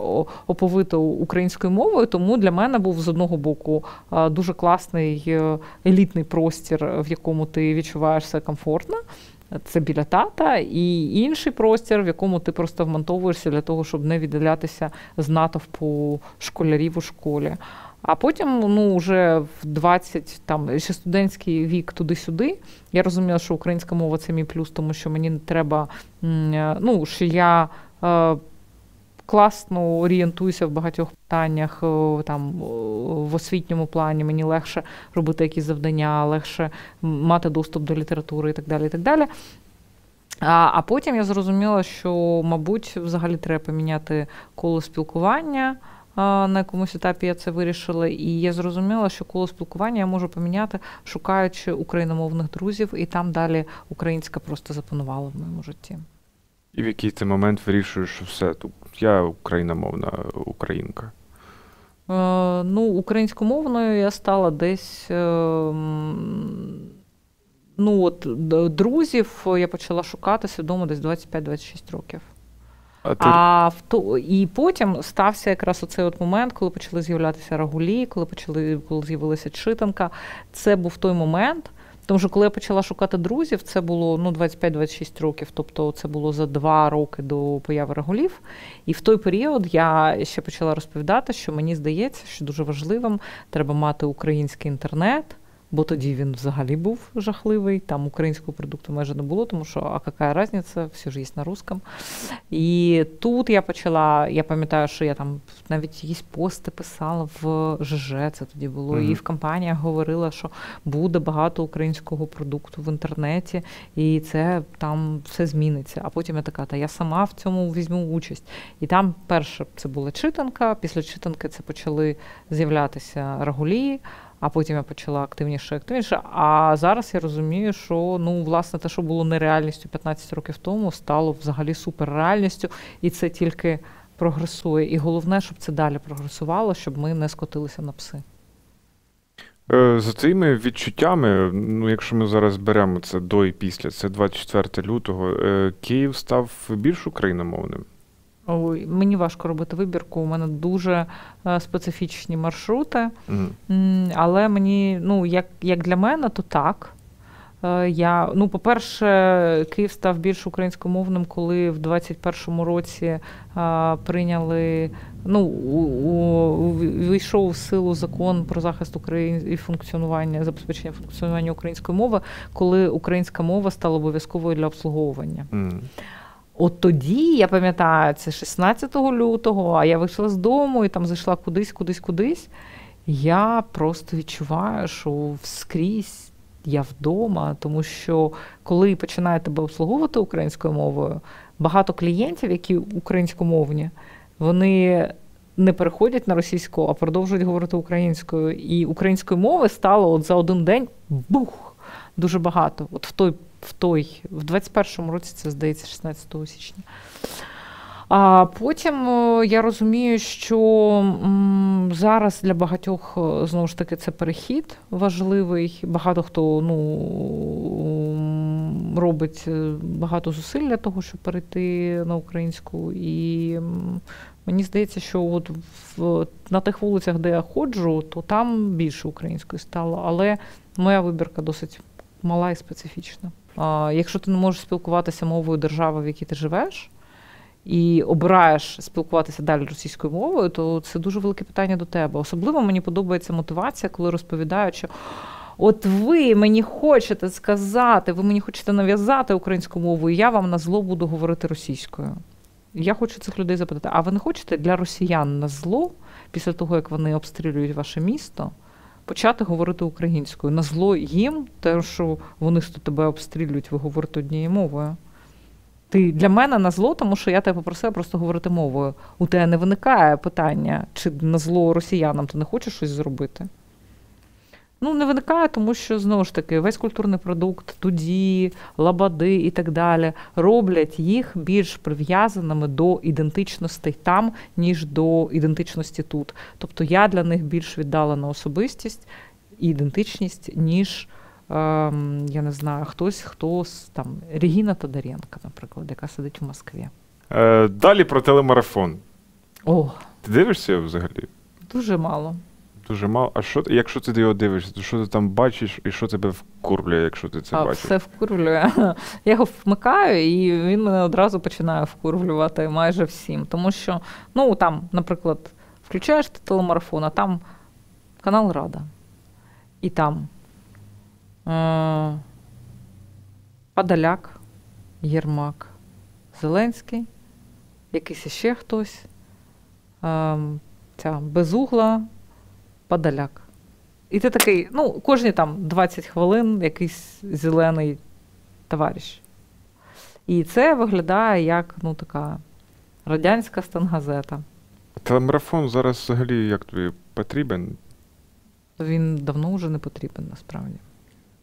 оповито українською мовою, тому для мене був з одного боку дуже класний елітний простір, в якому ти відчуваєш себе комфортно. Це біля тата, і інший простір, в якому ти просто вмонтовуєшся для того, щоб не віддалятися з натовпу школярів у школі. А потім, вже в 20, ще студентський вік туди-сюди, я розуміла, що українська мова – це мій плюс, тому що мені не треба, що я класно орієнтуюся в багатьох питаннях, там, в освітньому плані, мені легше робити якісь завдання, легше мати доступ до літератури і так далі, і так далі. А потім я зрозуміла, що, мабуть, взагалі треба поміняти коло спілкування. На якомусь етапі я це вирішила, і я зрозуміла, що коло спілкування я можу поміняти, шукаючи україномовних друзів, і там далі українська просто запанувала в моєму житті. І в який ти момент вирішуєш, що все, тут я україномовна українка? Українськомовною я стала десь... друзів я почала шукати свідомо десь 25-26 років. І потім стався якраз оцей от момент, коли почали з'являтися рагулі, коли з'явилася читанка. Це був той момент, тому що коли я почала шукати друзів, це було 25-26 років, тобто це було за 2 роки до появи рагулів. І в той період я ще почала розповідати, що мені здається, що дуже важливим треба мати український інтернет, бо тоді він взагалі був жахливий, там українського продукту майже не було, тому що, а яка різниця, все ж є на русском. І тут я пам'ятаю, що я там навіть якісь пости писала в ЖЖ, це тоді було, і в кампаніях говорила, що буде багато українського продукту в інтернеті, і це там все зміниться. А потім я така, та я сама в цьому візьму участь. І там перше це була читанка, після читанки це почали з'являтися рагулі, а потім я почала активніше. А зараз я розумію, що, власне, те, що було нереальністю 15 років тому, стало взагалі суперреальністю, і це тільки прогресує. І головне, щоб це далі прогресувало, щоб ми не скотилися на пси. За цими відчуттями, якщо ми зараз беремо це до і після, це 24 лютого, Київ став більш україномовним? Ой, мені важко робити вибірку, у мене дуже специфічні маршрути, але мені, як для мене, то так. По-перше, Київ став більш українськомовним, коли в 21-му році прийняли, вийшов в силу закон про захист і забезпечення функціонування української мови, коли українська мова стала обов'язковою для обслуговування. От тоді, я пам'ятаю, це 16 лютого, а я вийшла з дому і там зайшла кудись. Я просто відчуваю, що скрізь я вдома, тому що коли починає тебе обслуговувати українською мовою, багато клієнтів, які українськомовні, вони не переходять на російську, а продовжують говорити українською. І української мови стало за один день дуже багато. От в 21-му році, це, здається, 16 січня. А потім я розумію, що зараз для багатьох, знову ж таки, це перехід важливий. Багато хто робить багато зусиль для того, щоб перейти на українську. І мені здається, що на тих вулицях, де я ходжу, то там більше української стало. Але моя вибірка досить мала і специфічна. Якщо ти не можеш спілкуватися мовою держави, в якій ти живеш, і обираєш спілкуватися далі російською мовою, то це дуже велике питання до тебе. Особливо мені подобається мотивація, коли розповідають, що от ви мені хочете сказати, ви мені хочете нав'язати українську мову, і я вам на зло буду говорити російською. Я хочу цих людей запитати, а ви не хочете для росіян на зло, після того, як вони обстрілюють ваше місто, почати говорити українською? На зло їм, те, що вони тебе обстрілюють, ви говорите однією мовою. Ти для мене на зло, тому що я тебе попросила просто говорити мовою. У тебе не виникає питання, чи на зло росіянам ти не хочеш щось зробити? Не виникає, тому що, знову ж таки, весь культурний продукт, туді, лабади і так далі роблять їх більш прив'язаними до ідентичностей там, ніж до ідентичності тут. Тобто я для них більш віддалена особистість і ідентичність, ніж, я не знаю, хтось там, Регіна Тодоренко, наприклад, яка сидить в Москві. Далі про телемарафон. О. Ти дивишся його взагалі? Дуже мало. Дуже мало. А якщо ти його дивишся, то що ти там бачиш і що тебе вкурвлює, якщо ти це бачиш? Все вкурвлює. Я його вмикаю, і він мене одразу починає вкурвлювати майже всім. Тому що, там, наприклад, включаєш ти телемарафон, а там канал Рада. І там Подоляк, Єрмак, Зеленський, якийсь ще хтось, ця безугла Подоляк. І ти такий, кожні там 20 хвилин якийсь зелений товариш. І це виглядає як, така радянська стенгазета. Телемарафон зараз взагалі як тобі потрібен? Він давно вже не потрібен, насправді.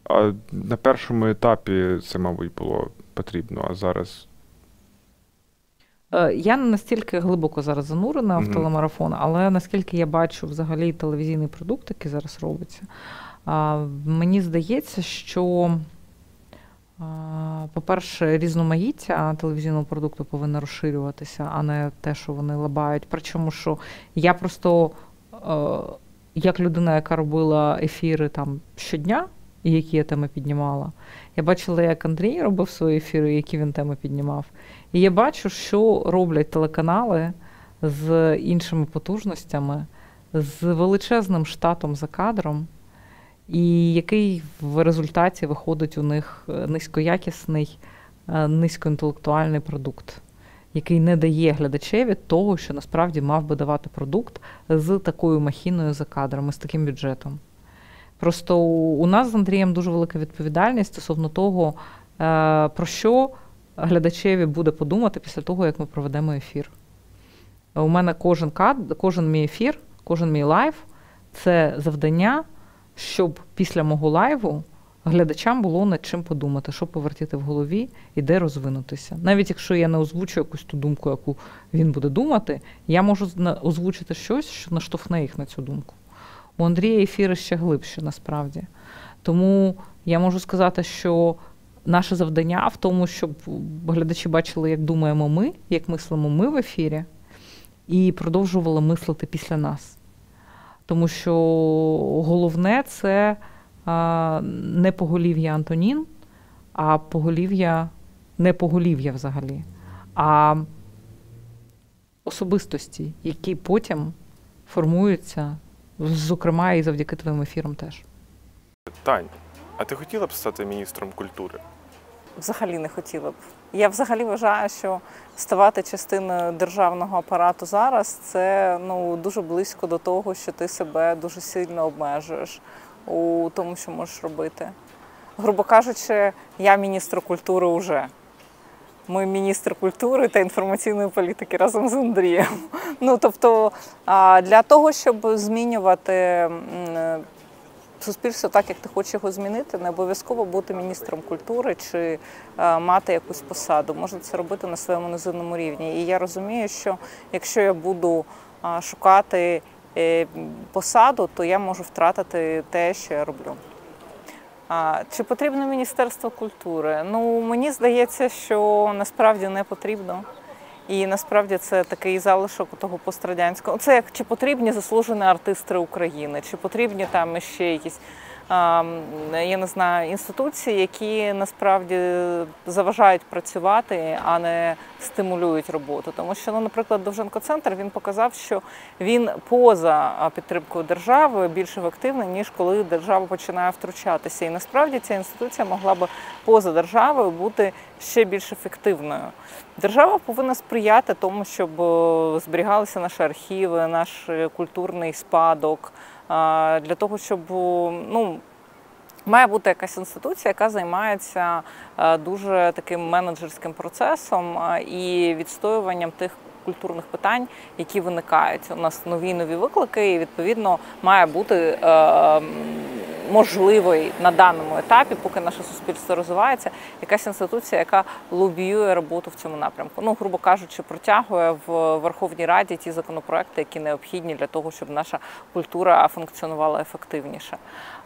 А на першому етапі це, мабуть, було потрібно, а зараз? Я не настільки глибоко зараз занурена в телемарафон, але наскільки я бачу взагалі телевізійний продукт, який зараз робиться, мені здається, що, по-перше, різноманіття телевізійного продукту повинно розширюватися, а не те, що вони лабають. Причому, що я просто, як людина, яка робила ефіри там щодня, і які я теми піднімала, я бачила, як Андрій робив свої ефіри, які він теми піднімав. І я бачу, що роблять телеканали з іншими потужностями, з величезним штатом за кадром, і який в результаті виходить у них низькоякісний, низькоінтелектуальний продукт, який не дає глядачеві того, що насправді мав би давати продукт з такою махіною за кадрами, з таким бюджетом. Просто у нас з Андрієм дуже велика відповідальність стосовно того, про що глядачеві буде подумати після того, як ми проведемо ефір. У мене кожен мій ефір, кожен мій лайв – це завдання, щоб після мого лайву глядачам було над чим подумати, що повертіти в голові і де розвинутися. Навіть якщо я не озвучу якусь ту думку, яку він буде думати, я можу озвучити щось, що наштовхне їх на цю думку. У Андрія ефіри ще глибші, насправді. Тому я можу сказати, що наше завдання в тому, щоб глядачі бачили, як думаємо ми, як мислимо ми в ефірі, і продовжували мислити після нас. Тому що головне – це не поголів'я Антонін, а не поголів'я взагалі, а особистості, які потім формуються, зокрема і завдяки твоїм ефірам теж. Тань, а ти хотіла б стати міністром культури? Взагалі не хотіла б. Я взагалі вважаю, що ставати частиною державного апарату зараз – це дуже близько до того, що ти себе дуже сильно обмежуєш у тому, що можеш робити. Грубо кажучи, я міністр культури вже. Ми міністр культури та інформаційної політики разом з Андрієм. Тобто, для того, щоб змінювати суспільство так, як ти хочеш його змінити, не обов'язково бути міністром культури чи мати якусь посаду. Можна це робити на своєму низинному рівні. І я розумію, що якщо я буду шукати посаду, то я можу втратити те, що я роблю. Чи потрібно Міністерство культури? Мені здається, що насправді не потрібно. І насправді це такий залишок того пострадянського. Це як чи потрібні заслужені артисти України, чи потрібні там ще якісь, я не знаю, інституції, які насправді заважають працювати, а не стимулюють роботу. Тому що, наприклад, Довженко-центр, він показав, що він поза підтримкою держави більш ефективний, ніж коли держава починає втручатися. І насправді ця інституція могла б поза державою бути ще більш ефективною. Держава повинна сприяти тому, щоб зберігалися наші архіви, наш культурний спадок, для того, щоб, має бути якась інституція, яка займається дуже таким менеджерським процесом і відстоюванням тих культурних питань, які виникають. У нас нові виклики, і, відповідно, має бути можливий на даному етапі, поки наше суспільство розвивається, якась інституція, яка лобіює роботу в цьому напрямку. Грубо кажучи, протягує в Верховній Раді ті законопроекти, які необхідні для того, щоб наша культура функціонувала ефективніше.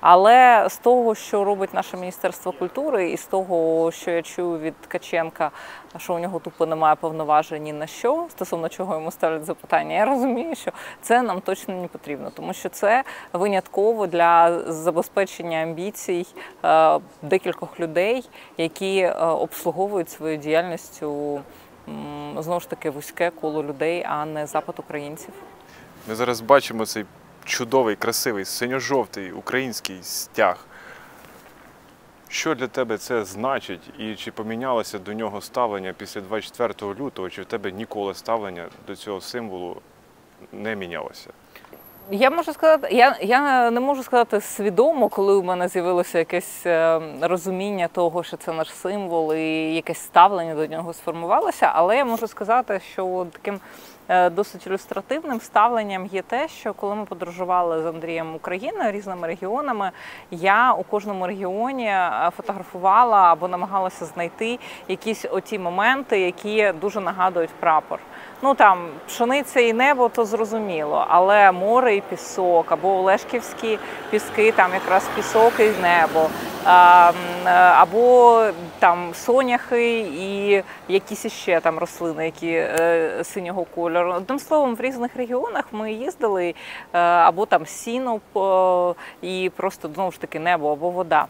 Але з того, що робить наше Міністерство культури, і з того, що я чую від Ткаченка, що у нього тупо немає повноважень ні на що, стосовно чого йому ставлять запитання, я розумію, що це нам точно не потрібно, тому що це винятково для забезпечення амбіцій декількох людей, які обслуговують свою діяльністю, знову ж таки, вузьке коло людей, а не запит українців. Ми зараз бачимо цей чудовий, красивий, синьо-жовтий український стяг. Що для тебе це значить і чи помінялося до нього ставлення після 24 лютого, чи в тебе ніколи ставлення до цього символу не мінялося? Я можу сказати, я не можу сказати свідомо, коли у мене з'явилося якесь розуміння того, що це наш символ, і якесь ставлення до нього сформувалося, але я можу сказати, що таким досить ілюстративним ставленням є те, що коли ми подорожували з Андрієм Україною різними регіонами, я у кожному регіоні фотографувала або намагалася знайти якісь оті моменти, які дуже нагадують прапор. Ну там пшениця і небо, то зрозуміло, але море і пісок, або Олешківські піски, там якраз пісок і небо, або там соняхи і якісь іще там рослини, які синього кольору. Одним словом, в різних регіонах ми їздили, або там сіно і просто, знову ж таки, небо або вода.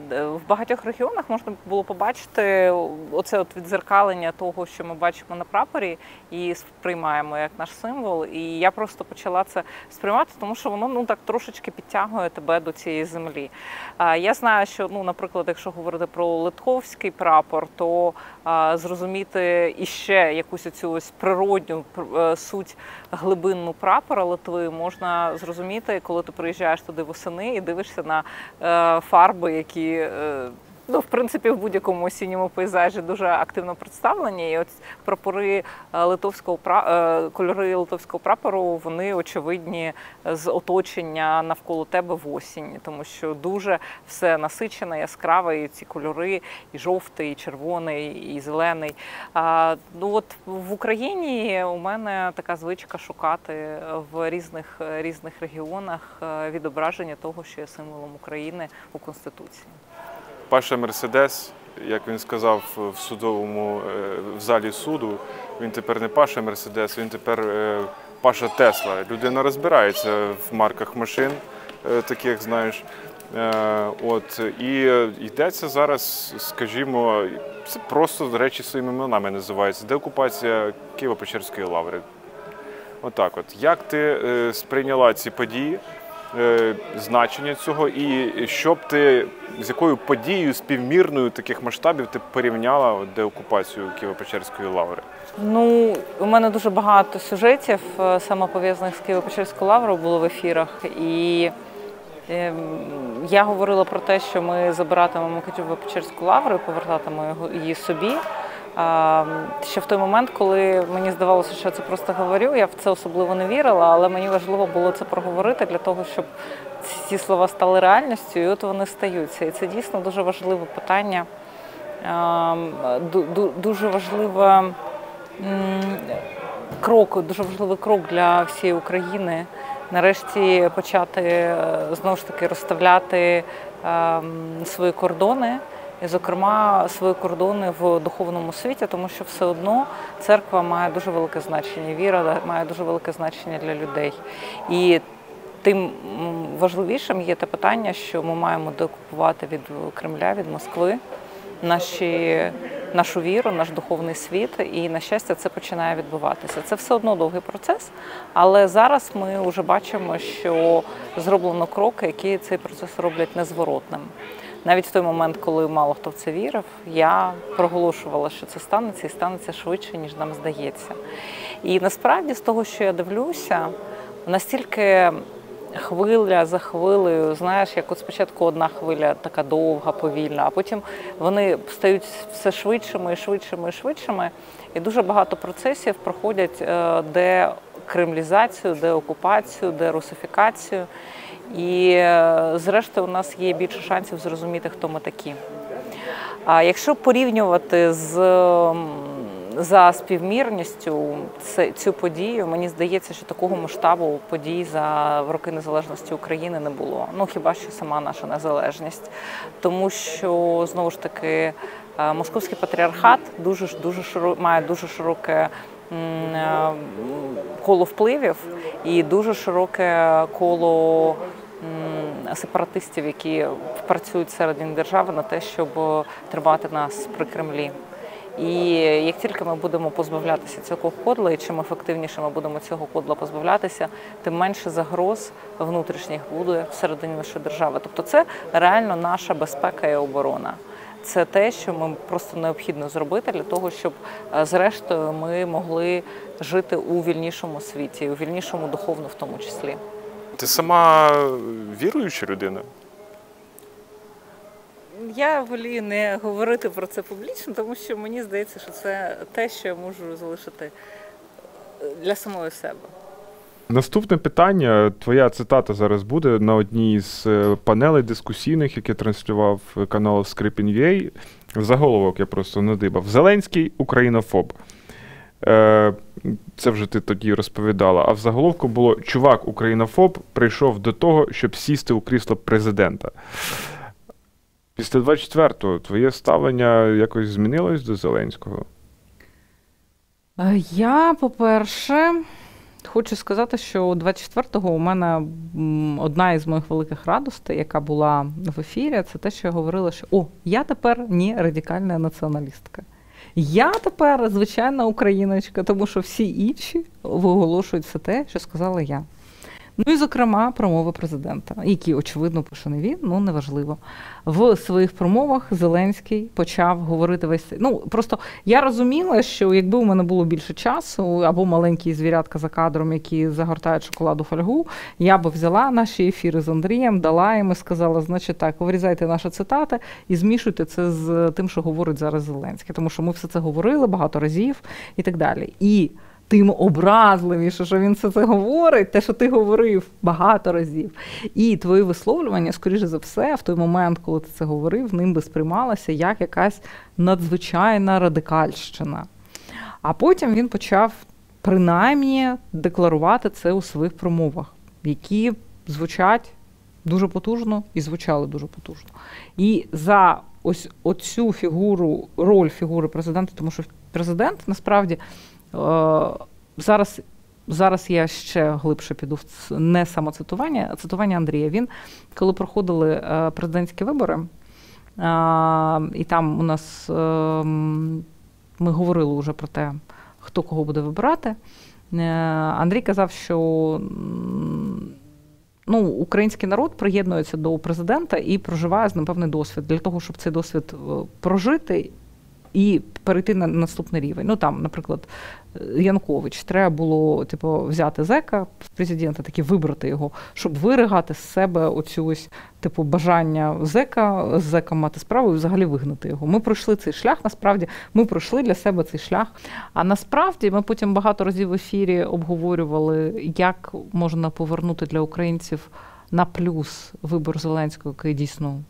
В багатьох регіонах можна було побачити оце от віддзеркалення того, що ми бачимо на прапорі і сприймаємо як наш символ. І я просто почала це сприймати, тому що воно так трошечки підтягує тебе до цієї землі. Я знаю, що, наприклад, якщо говорити про литовський прапор, то зрозуміти іще якусь оцю ось природню суть глибинну прапора Литви можна зрозуміти, коли ти приїжджаєш туди восени і дивишся на фарби, які, в принципі, в будь-якому осінньому пейзажі дуже активно представлені. І от прапори кольори литовського прапору, вони очевидні з оточення навколо тебе в осінь, тому що дуже все насичене, яскраве, і ці кольори, і жовтий, і червоний, і зелений. От в Україні у мене така звичка шукати в різних регіонах відображення того, що є символом України у Конституції. Паша Мерседес, як він сказав в залі суду, він тепер не Паша Мерседес, він тепер Паша Тесла. Людина розбирається в марках машин, таких, знаєш. І йдеться зараз, скажімо, це просто речі своїми іменами називаються. Деокупація Києво-Печерської лаври. Отак от. Як ти сприйняла ці події? Значення цього, і з якою подією співмірною таких масштабів ти порівняла деокупацію Києво-Печерської лаври? У мене дуже багато сюжетів, саме пов'язаних з Києво-Печерською лаврою, було в ефірах. І я говорила про те, що ми забиратимемо Києво-Печерську лавру і повертатимемо її собі. Ще в той момент, коли мені здавалося, що я це просто говорю, я в це особливо не вірила, але мені важливо було це проговорити для того, щоб ці слова стали реальністю, і от вони стаються. І це дійсно дуже важливе питання, дуже важливий крок для всієї України. Нарешті почати, знову ж таки, розставляти свої кордони. І, зокрема, свої кордони в духовному світі, тому що все одно церква має дуже велике значення, віра має дуже велике значення для людей. І тим важливішим є те питання, що ми маємо деокупувати від Кремля, від Москви нашу віру, наш духовний світ, і, на щастя, це починає відбуватися. Це все одно довгий процес, але зараз ми вже бачимо, що зроблено кроки, які цей процес роблять незворотним. Навіть в той момент, коли мало хто в це вірив, я проголошувала, що це станеться, і станеться швидше, ніж нам здається. І насправді, з того, що я дивлюся, настільки хвиля за хвилею, знаєш, як от спочатку одна хвиля така довга, повільна, а потім вони стають все швидшими і швидшими і швидшими. І дуже багато процесів проходять декремлізацію, деокупацію, дерусифікацію. І, зрештою, у нас є більше шансів зрозуміти, хто ми такі. А якщо порівнювати за співмірністю цю подію, мені здається, що такого масштабу подій в роки незалежності України не було. Хіба що сама наша незалежність. Тому що, знову ж таки, Московський патріархат має дуже широке коло впливів і дуже широке коло сепаратистів, які працюють всередині держави на те, щоб тримати нас при Кремлі. І як тільки ми будемо позбавлятися цього кодла, і чим ефективніше ми будемо цього кодла позбавлятися, тим менше загроз внутрішніх буде всередині нашої держави. Тобто це реально наша безпека і оборона. це те, що ми просто необхідно зробити для того, щоб зрештою ми могли жити у вільнішому світі, у вільнішому духовно в тому числі. Ти сама віруюча людина? Я волію не говорити про це публічно, тому що мені здається, що це те, що я можу залишити для самої себе. Наступне питання. Твоя цитата зараз буде на одній з панелей дискусійних, які транслював канал Скрипін.ua. Заголовок я просто надибав. Зеленський – українофоб. Це вже ти тоді розповідала. А в заголовку було «Чувак українофоб прийшов до того, щоб сісти у крісло президента». Після 24-го твоє ставлення якось змінилось до Зеленського? Я, по-перше, хочу сказати, що 24-го у мене одна із моїх великих радостей, яка була в ефірі, це те, що я говорила, що я тепер не радикальна націоналістка. Я тепер звичайна україночка, тому що всі інші виголошують все те, що сказала я. Ну і, зокрема, промови президента, які, очевидно, пише не він, неважливо. В своїх промовах Зеленський почав говорити весь цей. Просто я розуміла, що якби у мене було більше часу, або маленькі звірятка за кадром, які загортають шоколаду фольгу, я би взяла наші ефіри з Андрієм, дала їм і сказала, значить так, вирізайте наші цитати і змішуйте це з тим, що говорить зараз Зеленський. Тому що ми все це говорили багато разів і так далі. І тим образливіше, що він все це говорить, те, що ти говорив багато разів. І твої висловлювання, скоріше за все, в той момент, коли ти це говорив, ним би сприймалося як якась надзвичайна радикальщина. А потім він почав принаймні декларувати це у своїх промовах, які звучать дуже потужно і звучали дуже потужно. І за ось оцю фігуру, роль фігури президента, тому що президент, насправді, зараз я ще глибше піду в не самоцитування, а цитування Андрія. Він, коли проходили президентські вибори, і там у нас ми говорили вже про те, хто кого буде вибирати, Андрій казав, що український народ приєднується до президента і проживає з ним певний досвід. Для того, щоб цей досвід прожити і перейти на наступний рівень. Наприклад, Янукович. Треба було, взяти зека в президента, таки вибрати його, щоб виригати з себе оцю ось, бажання зека, з зеком мати справу і взагалі вигнати його. Ми пройшли цей шлях, насправді, ми пройшли для себе цей шлях. А насправді ми потім багато разів в ефірі обговорювали, як можна повернути для українців на плюс вибор Зеленського, який дійсно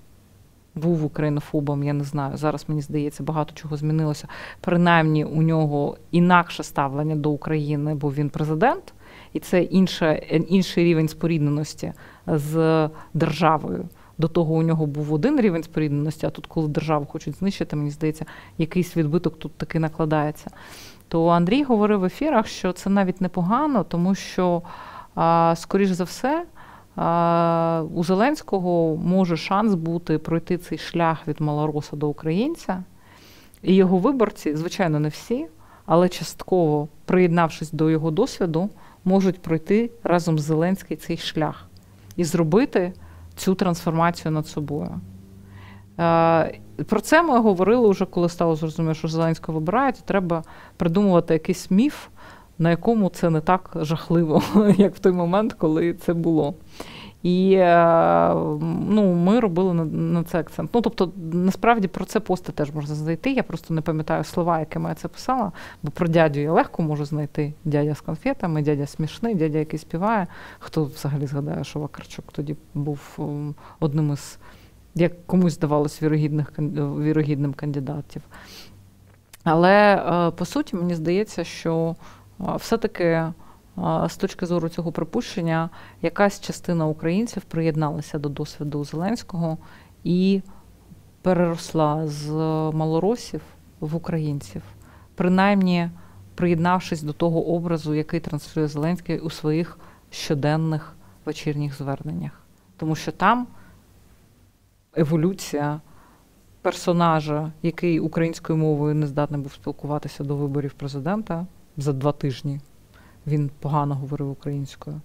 був українофобом, я не знаю. Зараз, мені здається, багато чого змінилося. Принаймні, у нього інакше ставлення до України, бо він президент, і це інший рівень спорідненості з державою. До того у нього був один рівень спорідненості, а тут, коли державу хочуть знищити, мені здається, якийсь відбиток тут таки накладається. То Андрій говорив в ефірах, що це навіть непогано, тому що, скоріш за все, у Зеленського може шанс бути пройти цей шлях від малороса до українця. І його виборці, звичайно, не всі, але частково, приєднавшись до його досвіду, можуть пройти разом з Зеленським цей шлях і зробити цю трансформацію над собою. Про це ми говорили вже, коли стало зрозуміло, що Зеленського вибирають, і треба придумувати якийсь міф, на якому це не так жахливо, як в той момент, коли це було. І ми робили на це акцент. Тобто, насправді, про це пости теж можна знайти. Я просто не пам'ятаю слова, якими я це писала, бо про дядю я легко можу знайти. Дядя з конфетами, дядя смішний, дядя, який співає. Хто взагалі згадає, що Вакарчук тоді був одним із, як комусь здавалось, вірогідним кандидатів. Але, по суті, мені здається, що все-таки з точки зору цього припущення якась частина українців приєдналася до досвіду Зеленського і переросла з малоросів в українців, принаймні приєднавшись до того образу, який транслює Зеленський у своїх щоденних вечірніх зверненнях. Тому що там еволюція персонажа, який українською мовою не здатний був спілкуватися до виборів президента за 2 тижні, він погано говорив українською,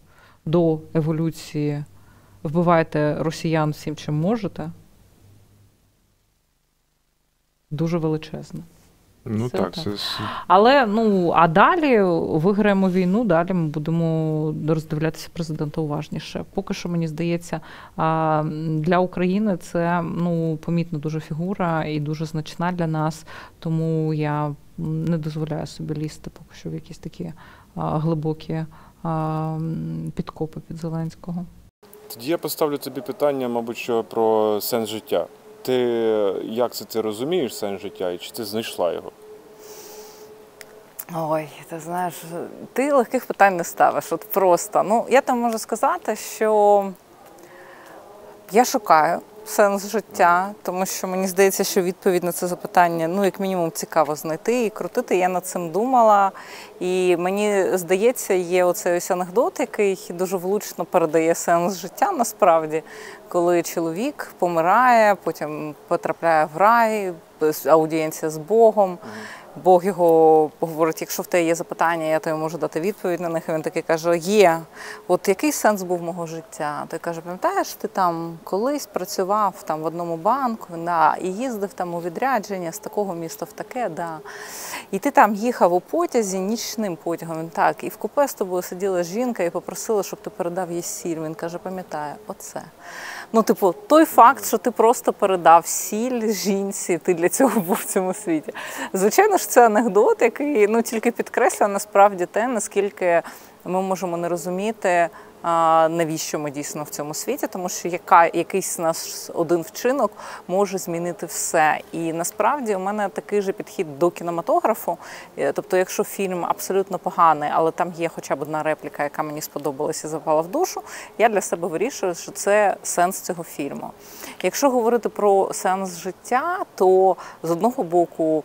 до еволюції «вбивайте росіян всім, чим можете», дуже величезне. Ну Це так. так. Але, а далі виграємо війну, далі ми будемо роздивлятися президента уважніше. Поки що, мені здається, для України це, помітна дуже фігура і дуже значна для нас, тому я не дозволяю собі лізти поки що в якісь такі глибокі підкопи під Зеленського. Тоді я поставлю тобі питання, мабуть, що про сенс життя. Ти як це розумієш, сенс життя, і чи ти знайшла його? Ой, ти знаєш, ти легких питань не ставиш, от просто. Я там можу сказати, що я шукаю сенс життя, тому що мені здається, що відповідь на це запитання, як мінімум, цікаво знайти і крутити. Я над цим думала, і мені здається, є оцей ось анекдот, який дуже влучно передає сенс життя насправді, коли чоловік помирає, потім потрапляє в рай, аудієнція з Богом. Бог його говорить, якщо в тебе є запитання, я тобі можу дати відповідь на них. І він такий каже, є. От який сенс був мого життя? Той каже, пам'ятаєш, ти там колись працював в одному банку, і їздив там у відрядження з такого міста в таке, да. І ти там їхав у потязі, нічним потягом, він так, і в купе з тобою сиділа жінка і попросила, щоб ти передав їй сіль. Він каже, пам'ятаю, оце. Той факт, що ти просто передав сіль жінці, ти для цього був в цьому світі. Звичайно ж, це анекдот, який тільки підкреслює насправді те, наскільки ми можемо не розуміти, навіщо ми дійсно в цьому світі, тому що якийсь наш один вчинок може змінити все. І насправді у мене такий же підхід до кінематографу. Тобто, якщо фільм абсолютно поганий, але там є хоча б одна репліка, яка мені сподобалася і запала в душу, я для себе вирішую, що це сенс цього фільму. Якщо говорити про сенс життя, то з одного боку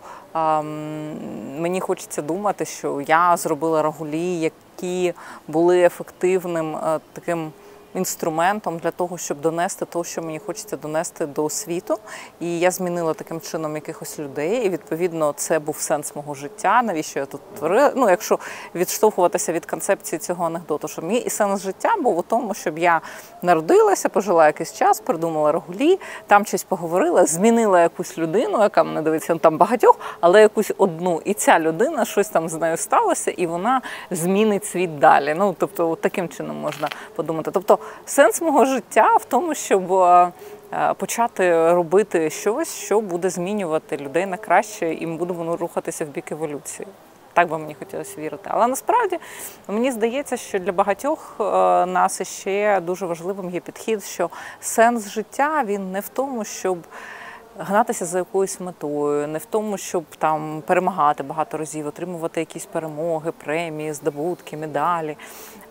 мені хочеться думати, що я зробила Рагулі, які були ефективним таким інструментом для того, щоб донести те, що мені хочеться донести до світу. І я змінила таким чином якихось людей, і, відповідно, це був сенс мого життя, навіщо я тут творила. Якщо відштовхуватися від концепції цього анекдоту, що мій сенс життя був у тому, щоб я народилася, пожила якийсь час, придумала Рагулі, там щось поговорила, змінила якусь людину, яка мене дивиться, там багатьох, але якусь одну. І ця людина, щось там з нею сталося, і вона змінить світ далі. Тобто, таким чином можна подумати. Тобто, сенс мого життя в тому, щоб почати робити щось, що буде змінювати людей на краще, і ми будемо рухатися в бік еволюції. Так би мені хотілося вірити. Але насправді, мені здається, що для багатьох нас ще дуже важливим є підхід, що сенс життя, він не в тому, щоб гнатися за якоюсь метою, не в тому, щоб там перемагати багато разів, отримувати якісь перемоги, премії, здобутки, медалі,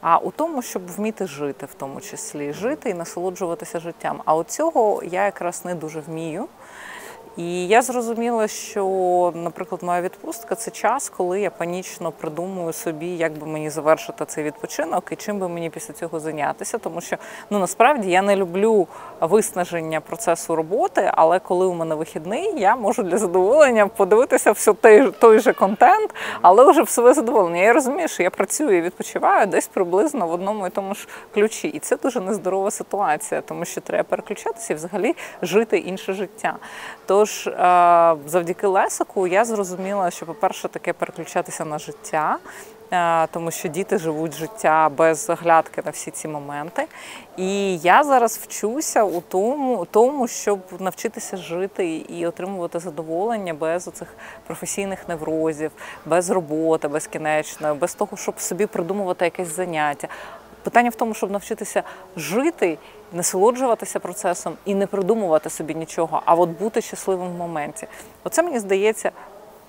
а у тому, щоб вміти жити в тому числі, жити і насолоджуватися життям. А от цього я якраз не дуже вмію. І я зрозуміла, що, наприклад, моя відпустка – це час, коли я панічно придумую собі, як би мені завершити цей відпочинок і чим би мені після цього зайнятися. Тому що, насправді, я не люблю виснаження процесу роботи, але коли у мене вихідний, я можу для задоволення подивитися все той же контент, але вже в своє задоволення. Я розумію, що я працюю і відпочиваю десь приблизно в одному і тому ж ключі. І це дуже нездорова ситуація, тому що треба переключатися і взагалі жити інше життя. Тож, завдяки Лесику я зрозуміла, що, по-перше, таке переключатися на життя, тому що діти живуть життя без оглядки на всі ці моменти. І я зараз вчуся у тому, щоб навчитися жити і отримувати задоволення без оцих професійних неврозів, без роботи безкінечної, без того, щоб собі придумувати якесь заняття. Питання в тому, щоб навчитися жити, насолоджуватися процесом і не придумувати собі нічого, а от бути щасливим в моменті. Оце, мені здається,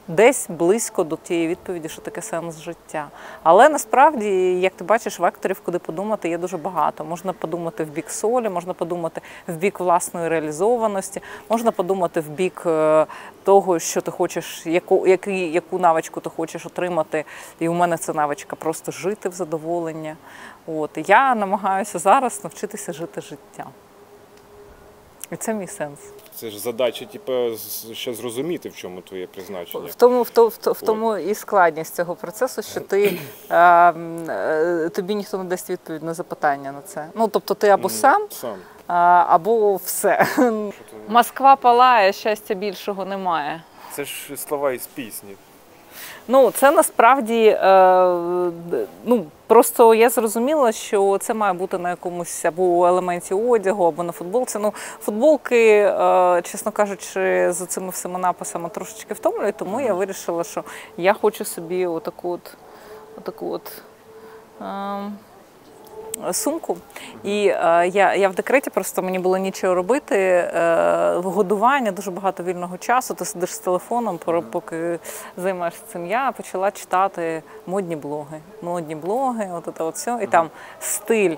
десь близько до тієї відповіді, що таке сенс життя. Але насправді, як ти бачиш, векторів, куди подумати, є дуже багато. Можна подумати в бік солі, можна подумати в бік власної реалізованості, можна подумати в бік того, що ти хочеш, яку навичку ти хочеш отримати. І у мене це навичка просто жити в задоволення. І я намагаюся зараз навчитися жити життя. І це мій сенс. Це ж задача, ще зрозуміти, в чому твоє призначення. В тому і складність цього процесу, що тобі ніхто не дасть відповідь на запитання на це. Тобто ти або сам, або все. Москва палає, щастя більшого немає. Це ж слова із пісні. Ну, це насправді, просто я зрозуміла, що це має бути на якомусь або елементі одягу, або на футболці. Ну, футболки, чесно кажучи, за цими всіма написами трошечки втомлюють, тому я вирішила, що я хочу собі отаку сумку. І я в декреті, просто мені було нічого робити, годування, дуже багато вільного часу, ти сидиш з телефоном, поки займаєшся цим. Я почала читати модні блоги, от все, і там стиль.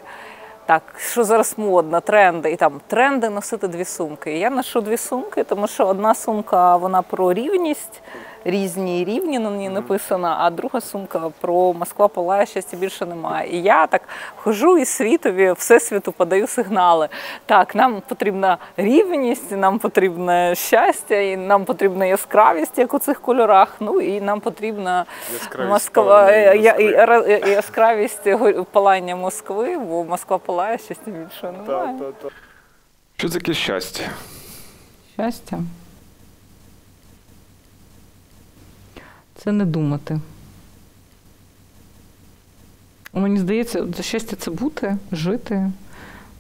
Так, що зараз модно, тренди, і там тренди носити 2 сумки. І я ношу 2 сумки, тому що одна сумка, вона про рівність, різні рівні на ній написано, а друга сумка про Москва палає, щастя більше немає. І я так хожу і всесвіту подаю сигнали. Так, нам потрібна рівність, нам потрібне щастя, і нам потрібна яскравість, як у цих кольорах, ну і нам потрібна яскравість палання Москви, бо Москва палає, щастя більше немає. Що таке щастя? Щастя? Це не думати. Мені здається, щастя – це бути, жити,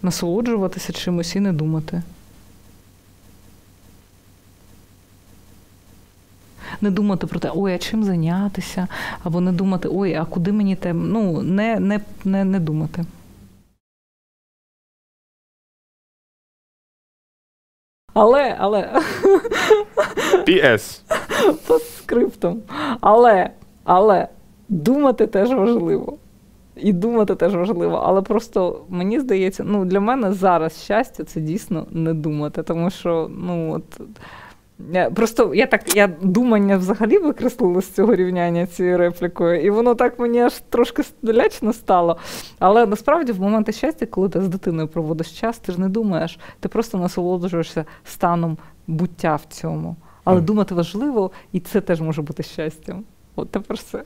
насолоджуватися чимось і не думати. Не думати про те, ой, а чим зайнятися, або не думати, ой, а куди мені те, ну, не думати. Але. P.S. По скриптам. Але думати теж важливо. І думати теж важливо. Але просто, мені здається, для мене зараз щастя – це дійсно не думати. Тому що, просто я думання взагалі викреслила з цього рівняння цією реплікою, і воно так мені аж трошки лячно стало. Але насправді в моменти щастя, коли ти з дитиною проводиш час, ти ж не думаєш, ти просто насолоджуєшся станом буття в цьому. Але думати важливо, і це теж може бути щастям. От тепер все.